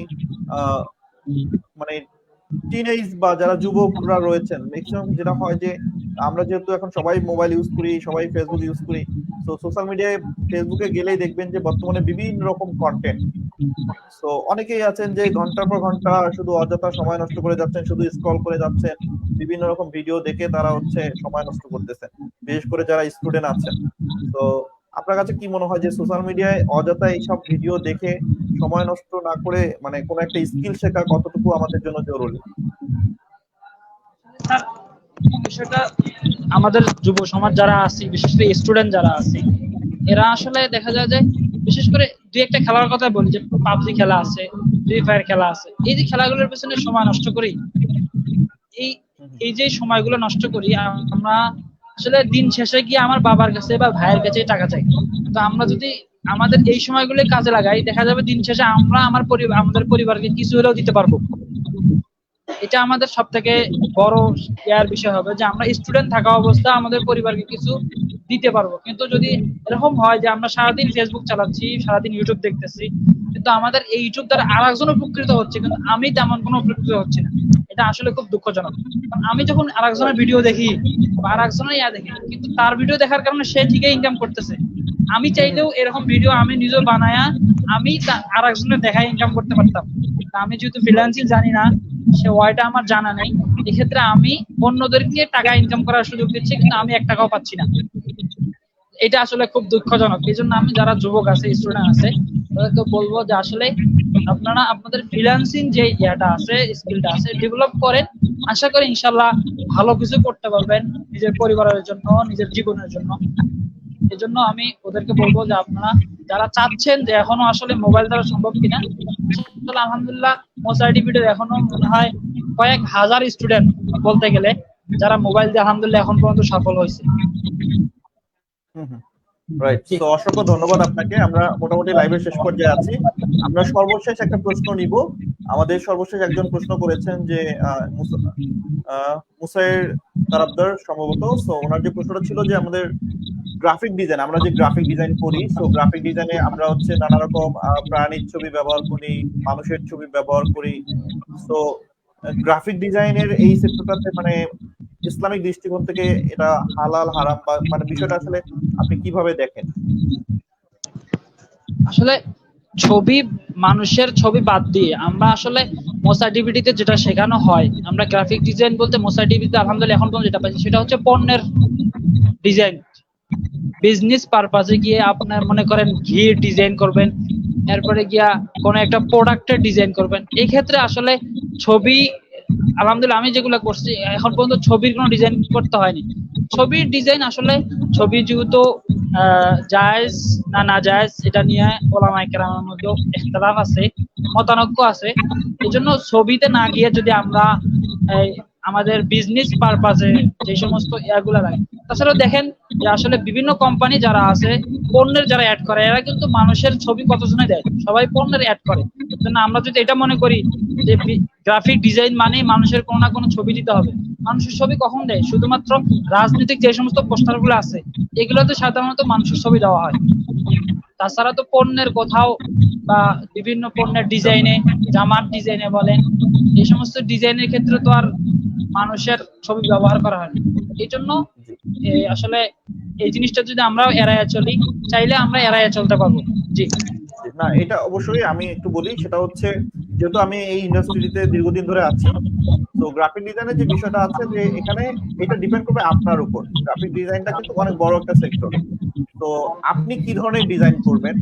মানে টিনেজ বা যারা যুবকরা রয়েছেন, ম্যাক্সিমাম যেটা হয় যে আমরা যেহেতু এখন সবাই মোবাইল ইউজ করি, সবাই ফেসবুক ইউজ করি, তো সোশ্যাল মিডিয়ায় ফেসবুকে গেলেই দেখবেন যে বর্তমানে বিভিন্ন রকম কন্টেন্ট। সো অনেকেই আছেন যে ঘন্টার পর ঘন্টা শুধু অযথা সময় নষ্ট করে যাচ্ছেন, শুধু স্ক্রল করে যাচ্ছেন, বিভিন্ন রকম ভিডিও দেখে তারা সময় নষ্ট করতেছেন, বিশেষ করে যারা স্টুডেন্ট আছেন। তো আপনার কাছে কি মনে হয় যে সোশ্যাল মিডিয়ায় অযথা এইসব ভিডিও দেখে সময় নষ্ট না করে কোনো একটা স্কিল শেখা কতটুকু আমাদের জন্য জরুরি? বিষয়টা আমাদের যুব সমাজ যারা আছে, বিশেষ করে স্টুডেন্ট যারা আছে, এরা আসলে দেখা যায় যে বিশেষ করে দুই একটা খেলার কথা বলি, যে পাবজি খেলা আছে, ফ্রি ফায়ার খেলা আছে, এই যে খেলাগুলোর পেছনে সময় নষ্ট করি, এই যে সময়গুলো নষ্ট করি আমরা, আসলে দিন শেষে গিয়ে আমার বাবার কাছে বা ভাইয়ের কাছে টাকা চাই। তো আমরা যদি আমাদের এই সময়গুলো কাজে লাগাই, দেখা যাবে দিন শেষে আমরা আমাদের পরিবারকে কিছু হলেও দিতে পারবো। এটা আমাদের সব থেকে বড় বিষয় হবে যে আমরা স্টুডেন্ট থাকা অবস্থায় আমাদের পরিবারকে কিছু দিতে পারবো। কিন্তু যদি এরকম হয় যে আমরা সারাদিন ফেসবুক চালাচ্ছি, সারাদিন ইউটিউব দেখতেছি, কিন্তু আমাদের এই ইউটিউব দ্বারা আরেকজন উপকৃত হচ্ছে, কিন্তু আমি তেমন কোনো উপকৃত হচ্ছি না, এটা আসলে খুব দুঃখজনক। কারণ আমি যখন আরেকজনের ভিডিও দেখি বা আরেকজনের দেখি, কিন্তু তার ভিডিও দেখার কারণে সে ঠিকই ইনকাম করতেছে। আমি চাইলেও এরকম ভিডিও আমি নিজে বানায়া আমি আরেকজনের দেখায় ইনকাম করতে পারতাম। আমি যেহেতু ফ্রিল্যান্সিং জানি না, সে ওয়াইটা আমার জানা নেই, এক্ষেত্রে আমি অন্যদেরকে টাকা ইনকাম করার সুযোগ দিচ্ছি, কিন্তু আমি 1 টাকাও পাচ্ছি না। এটা আসলে খুব দুঃখজনক। এই জন্য আমি যারা যুবক আছে, স্টুডেন্ট আছে, তাদেরকে বলবো যে আসলে আপনারা আপনাদের ফ্রিল্যান্সিং যে আছে, স্কিলটা আছে, ডেভেলপ করেন। আশা করি ইনশাল্লাহ ভালো কিছু করতে পারবেন নিজের পরিবারের জন্য, নিজের জীবনের জন্য। এই জন্য আমি ওদেরকে বলবো যে আপনারা যারা চাচ্ছেন যে এখনো আসলে মোবাইল দ্বারা সম্ভব কিনা, আলহামদুলিল্লাহ মোসাইটিভিটির এখনো মনে হয় কয়েক হাজার স্টুডেন্ট বলতে গেলে যারা মোবাইল দিয়ে আলহামদুলিল্লাহ এখন পর্যন্ত সফল হয়েছে। রাইট, তো অসংখ্য ধন্যবাদ আপনাকে। আমরা মোটামুটি লাইভের শেষ পর্যায়ে আছি। আমরা সর্বশেষ একটা প্রশ্ন নিব। আমাদের সর্বশেষ একজন প্রশ্ন করেছেন যে মুসাইর তারাবদার সম্ভবত। সো ওনার যে প্রশ্নটা ছিল যে আমাদের গ্রাফিক ডিজাইন, আমরা যে গ্রাফিক ডিজাইন করি, সো গ্রাফিক ডিজাইনে আমরা নানা রকম প্রাণীর ছবি ব্যবহার করি, মানুষের ছবি ব্যবহার করি। সো গ্রাফিক ডিজাইনের এই সেক্টরটাতে ইসলামিক দৃষ্টিকোণ থেকে এটা হালাল হারাম বা বিষয়টা আসলে আপনি কিভাবে দেখেন? আসলে মানুষের ছবি বাদ দিয়ে আমরা আসলে মোসাইটিভিটিতে যেটা শেখানো হয়, আমরা গ্রাফিক ডিজাইন বলতে মোসাইটিভিটিতে আলহামদুলিল্লাহ এখন পর্যন্ত যেটা পাইছি সেটা হচ্ছে পণ্যের ডিজাইন। বিজনেস পারপাসে গিয়ে আপনার মনে করেন ঘি ডিজাইন করবেন, এরপরে গিয়া কোনো একটা প্রোডাক্টের ডিজাইন করবেন। এই ক্ষেত্রে আসলে ছবি, আলহামদুলিল্লাহ আমি যেগুলো করছি এখন পর্যন্ত ছবির কোনো ডিজাইন করতে হয়নি। ছবির ডিজাইন আসলে ছবি যেহেতু জায়েজ না না জায়েজ এটা নিয়ে ওলামায়ে কেরামের মধ্যেও ইখতিলাফ আছে, মতানৈক্য আছে। এই জন্য ছবিতে না গিয়ে যদি আমরা এই আমাদের বিজনেস পারপাজে যে সমস্ত ইয়াগুলা লাগে, তাছাড়া দেখেন যে আসলে বিভিন্ন কোম্পানি যারা আছে পণ্যের যারা অ্যাড করে এরা কিন্তু মানুষের ছবি কতজনে দেয়, সবাই পণ্যের অ্যাড করে। জন্য আমরা যদি এটা মনে করি যে গ্রাফিক ডিজাইন মানে মানুষের কোনো না কোনো ছবি দিতে হবে, মানুষের ছবি কখন দেয়? শুধুমাত্র রাজনৈতিক যে সমস্ত পোস্টার গুলো আছে এগুলোতে সাধারণত মানুষের ছবি দেওয়া হয়। তাছাড়া তো পণ্যের কোথাও বা বিভিন্ন পণ্যের ডিজাইনে, জামার ডিজাইনে বলেন, এই সমস্ত ডিজাইনের ক্ষেত্রে তো আর মানুষের ছবি ব্যবহার করা হয় না। এই জন্য আসলে এই জিনিসটা যদি আমরাও এড়াইয়া চলি, চাইলে আমরা এড়াইয়া চলতে পারবো। জি না, এটা অবশ্যই আমি একটু বলি, সেটা হচ্ছে যেহেতু আমি এই ইন্ডাস্ট্রিতে দীর্ঘদিন ধরে আছি, তো গ্রাফিক ডিজাইনের যে বিষয়টা আছে যে এখানে এটা ডিপেন্ড করবে আপনার উপর। গ্রাফিক ডিজাইনটা কিন্তু অনেক বড় একটা সেক্টর। তো আপনি কি ধরনের ডিজাইন করবেন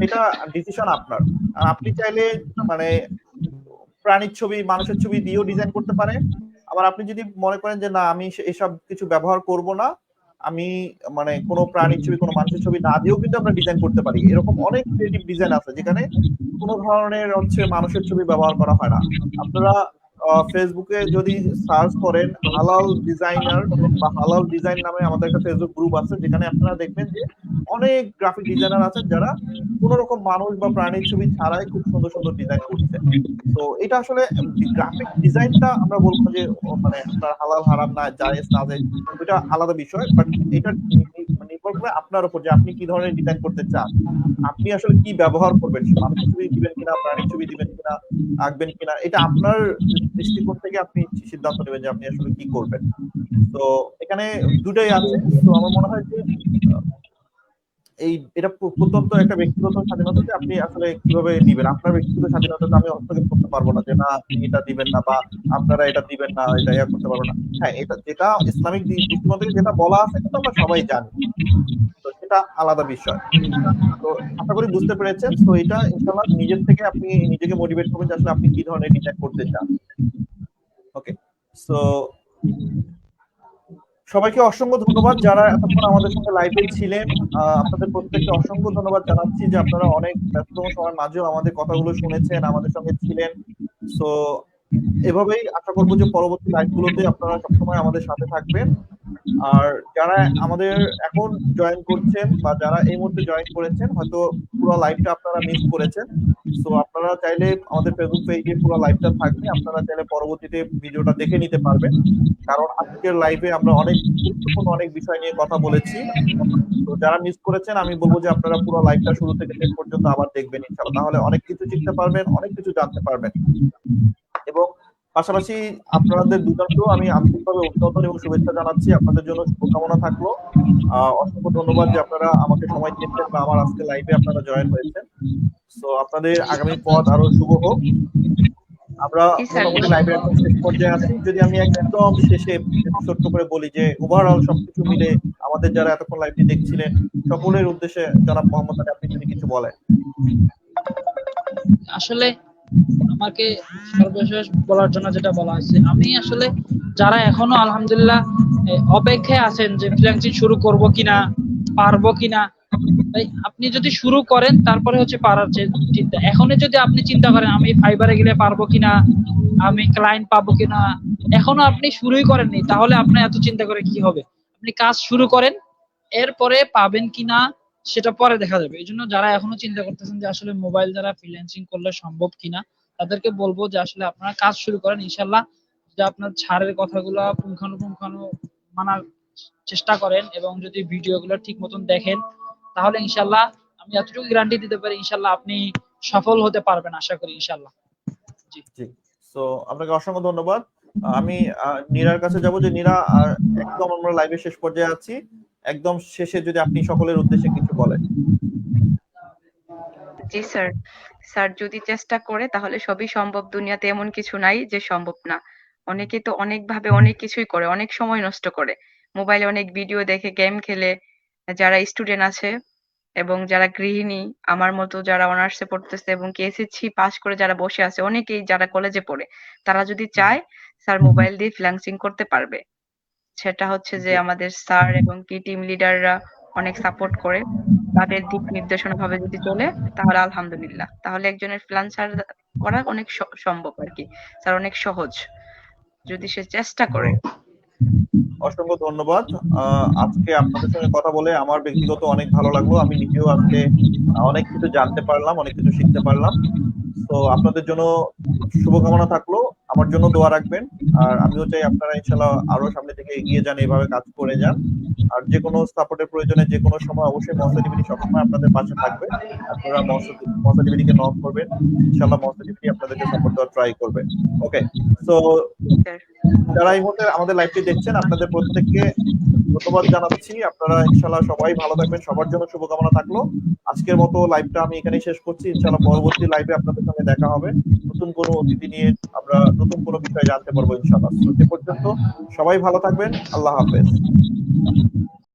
এটা ডিসিশন আপনার। আর আপনি চাইলে মানে প্রাণীর ছবি, মানুষের ছবি দিয়েও ডিজাইন করতে পারেন। আবার আপনি যদি মনে করেন যে না আমি এসব কিছু ব্যবহার করব না, আমি মানে কোনো প্রাণীর ছবি, কোনো মানুষের ছবি না দিয়েও কিন্তু আমরা ডিজাইন করতে পারি। এরকম অনেক ক্রিয়েটিভ ডিজাইন আছে যেখানে কোনো ধরনের হচ্ছে মানুষের ছবি ব্যবহার করা হয় না। আপনারা ফেসবুকে যদি সার্চ করেন হালাল ডিজাইনার বা হালাল ডিজাইন নামে আমাদের একটা ফেসবুক গ্রুপ আছে, যেখানে আপনারা দেখবেন যে অনেক গ্রাফিক ডিজাইনার আছেন যারা কোন রকম মানুষ বা প্রাণীর ছবি ছাড়াই খুব সুন্দর সুন্দর ডিজাইন করছে। তো এটা আসলে গ্রাফিক ডিজাইনটা আমরা বলবো যে মানে আপনার হালাল হারাম না জায়েজ না জায়েজ এটা আলাদা বিষয়, বাট এটা নির্ভর করে আপনার উপর যে আপনি কি ধরনের ডিজাইন করতে চান, আপনি আসলে কি ব্যবহার করবেন, মানুষের ছবি দিবেন কিনা, প্রাণীর ছবি দিবেন কিনা, আঁকবেন কিনা, এটা আপনার দৃষ্টিকোণ থেকে আপনি সিদ্ধান্ত নেবেন যে আপনি আসলে কি করবেন। তো এখানে দুটাই আছে। তো আমার মনে হয় যে এটা প্রত্যন্ত একটা ব্যক্তিগত স্বাধীনতা যে আপনি আসলে কিভাবে দিবেন। আপনার ব্যক্তিগত স্বাধীনতাতে আমি হস্তক্ষেপ করতে পারবো না যে না আপনি এটা দিবেন না বা আপনারা এটা দিবেন না, এটা ইয়া করতে পারবো না। হ্যাঁ, এটা যেটা ইসলামিক দৃষ্টিকোণ থেকে যেটা বলা আছে কিন্তু আমরা সবাই জানি, তো সেটা আলাদা বিষয়। তো আশা করি বুঝতে পেরেছেন। তো এটা ইনশাআল্লাহ নিজের থেকে আপনি নিজেকে মোটিভেট করবেন যে আসলে আপনি কি ধরনের ডিজাইন করতে চান। ওকে, সো সবাইকে অসংখ্য ধন্যবাদ যারা এতক্ষণ আমাদের সঙ্গে লাইভে ছিলেন। আপনাদের প্রত্যেককে অসংখ্য ধন্যবাদ জানাচ্ছি যে আপনারা অনেক ব্যস্ততম সময়ের মাঝেও আমাদের কথাগুলো শুনেছেন, আমাদের সঙ্গে ছিলেন। সো এভাবেই আশা করবো যে পরবর্তী লাইভগুলোতে আপনারা সবসময় আমাদের সাথে থাকবেন। আর যারা আমাদের এখন জয়েন করছেন বা যারা এই মুহূর্তে জয়েন করেছেন হয়তো পুরো লাইভটা আপনারা মিস করেছেন, সো আপনারা চাইলে আমাদের ফেসবুক পেজে পুরো লাইভটা থাকবে, আপনারা চাইলে পরবর্তীতে ভিডিওটা দেখে নিতে পারবেন। কারণ আজকের লাইভে আমরা অনেক গুরুত্বপূর্ণ অনেক বিষয় নিয়ে কথা বলেছি। তো যারা মিস করেছেন আমি বলবো যে আপনারা পুরো লাইভটা শুরু থেকে শেষ পর্যন্ত আবার দেখবেন ইনশাআল্লাহ, তাহলে অনেক কিছু শিখতে পারবেন, অনেক কিছু জানতে পারবেন। এবং পাশাপাশি আপনাদের দুজনকেও আমি আন্তরিকভাবে অভিনন্দন এবং শুভেচ্ছা জানাচ্ছি, আপনাদের জন্য শুভকামনা থাকলো। অসংখ্য ধন্যবাদ যে আপনারা আমাকে সময় দিয়েছেন বা আমার আজকে লাইভে আপনারা জয়েন হয়েছেন। সো আপনাদের আগামী পথ আরো শুভ হোক। আমরা মোটামুটি লাইভে এখন শেষ পর্যায়ে আছি। যদি আমি একদম শেষে ছোট্ট করে বলি যে ওভারঅল সবকিছু মিলে আমাদের যারা এতক্ষণ লাইভটি দেখছিলেন সকলের উদ্দেশ্যে জনাব মোহাম্মদ আলী আপনি যদি কিছু বলেন। আসলে আমাকে সর্বশেষ বলার জন্য যেটা বলা হয়েছে, আমি আসলে যারা এখনো আলহামদুলিল্লাহ অপেক্ষায় আছেন যে ফ্রিল্যান্সিং শুরু করব কিনা, পারবো কিনা, তাই আপনি যদি শুরু করেন তারপরে হচ্ছে পারার চিন্তা। এখনই যদি আপনি চিন্তা করেন আমি ফাইবারে গেলে পারবো কিনা, আমি ক্লায়েন্ট পাবো কিনা, এখনো আপনি শুরুই করেননি, তাহলে আপনার এত চিন্তা করে কি হবে? আপনি কাজ শুরু করেন, এরপরে পাবেন কিনা সেটা পরে দেখা যাবে। এই জন্য যারা এখনো চিন্তা করতেছেন যে আসলে মোবাইল দ্বারা ফ্রিল্যান্সিং করলে সম্ভব কিনা, তাদেরকে বলবো যে আসলে আপনারা কাজ শুরু করেন। ইনশাল্লাহ যদি আপনার ছাড়ের কথাগুলো পুঙ্খানুপুঙ্খানু মানার চেষ্টা করেন এবং যদি ভিডিওগুলো ঠিক মতন দেখেন, তাহলে ইনশাল্লাহ আমি এতটুকু গ্যারান্টি দিতে পারি ইনশাল্লাহ আপনি সফল হতে পারবেন, আশা করি ইনশাল্লাহ। জি জি, সো আপনাকে অসংখ্য ধন্যবাদ। আমি নীরার কাছে যাব যে নীরা একদম আমরা লাইভের শেষ পর্যায়ে আছি, একদম শেষে যদি আপনি সকলের উদ্দেশ্যে কিছু বলেন। জি স্যার, স্যার যদি চেষ্টা করে তাহলে সবই সম্ভব। দুনিয়াতে এমন কিছু নাই যে সম্ভব না। অনেকে তো অনেকভাবে অনেক কিছুই করে, অনেক সময় নষ্ট করে, মোবাইলে অনেক ভিডিও দেখে, গেম খেলে। যারা স্টুডেন্ট আছে এবং যারা গৃহিণী আমার মতো যারা অনার্সে পড়তেছে এবং এসএসসি পাস করে যারা বসে আছে অনেকেই যারা কলেজে পড়ে তারা যদি চায় স্যার মোবাইল দিয়ে ফ্রিল্যান্সিং করতে পারবে। সেটা হচ্ছে যে আমাদের স্যার এবং কি টিম লিডাররা অনেক সাপোর্ট করে। তাদের দিক নির্দেশনা ভাবে যদি চলে তাহলে আলহামদুলিল্লাহ। তাহলে একজনের ফ্রিল্যান্সার করা অনেক সম্ভব আরকি। স্যার অনেক সহজ। যদি সে চেষ্টা করে। অসংখ্য ধন্যবাদ। আজকে আপনাদের সঙ্গে কথা বলে আমার ব্যক্তিগত অনেক ভালো লাগলো। আমি নিজেও আজকে অনেক কিছু জানতে পারলাম, অনেক কিছু শিখতে পারলাম। তো আপনাদের জন্য শুভকামনা থাকলো, আমার জন্য দোয়া রাখবেন। আর আমিও চাই আপনারা ইনশাল্লাহ আরো সামনে থেকে এগিয়ে যান, এইভাবে কাজ করে যান। আর যে কোনো সাপোর্টের প্রয়োজনে যে কোনো সময় অবশ্যই মনস্টার টিভি সবসময় আপনাদের পাশে থাকবে। আপনারা মনস্টার টিভিকে নক করবেন, ইনশাল্লাহ মনস্টার টিভি আপনাদেরকে সাপোর্ট দেওয়ার ট্রাই করবে। ওকে, সো স্যার যারা এই মুহূর্তে আমাদের লাইভটি দেখছেন আপনাদের প্রত্যেককে ধন্যবাদ জানাচ্ছি। আপনারা ইনশাল্লাহ সবাই ভালো থাকবেন, সবার জন্য শুভকামনা থাকলো। আজকের মতো লাইভটা আমি এখানেই শেষ করছি। ইনশাল্লাহ পরবর্তী লাইভে আপনাদের সঙ্গে দেখা হবে, নতুন কোনো অতিথি নিয়ে আমরা নতুন কোনো বিষয় জানতে পারবো ইনশাল্লাহ। সে পর্যন্ত সবাই ভালো থাকবেন, আল্লাহ হাফেজ।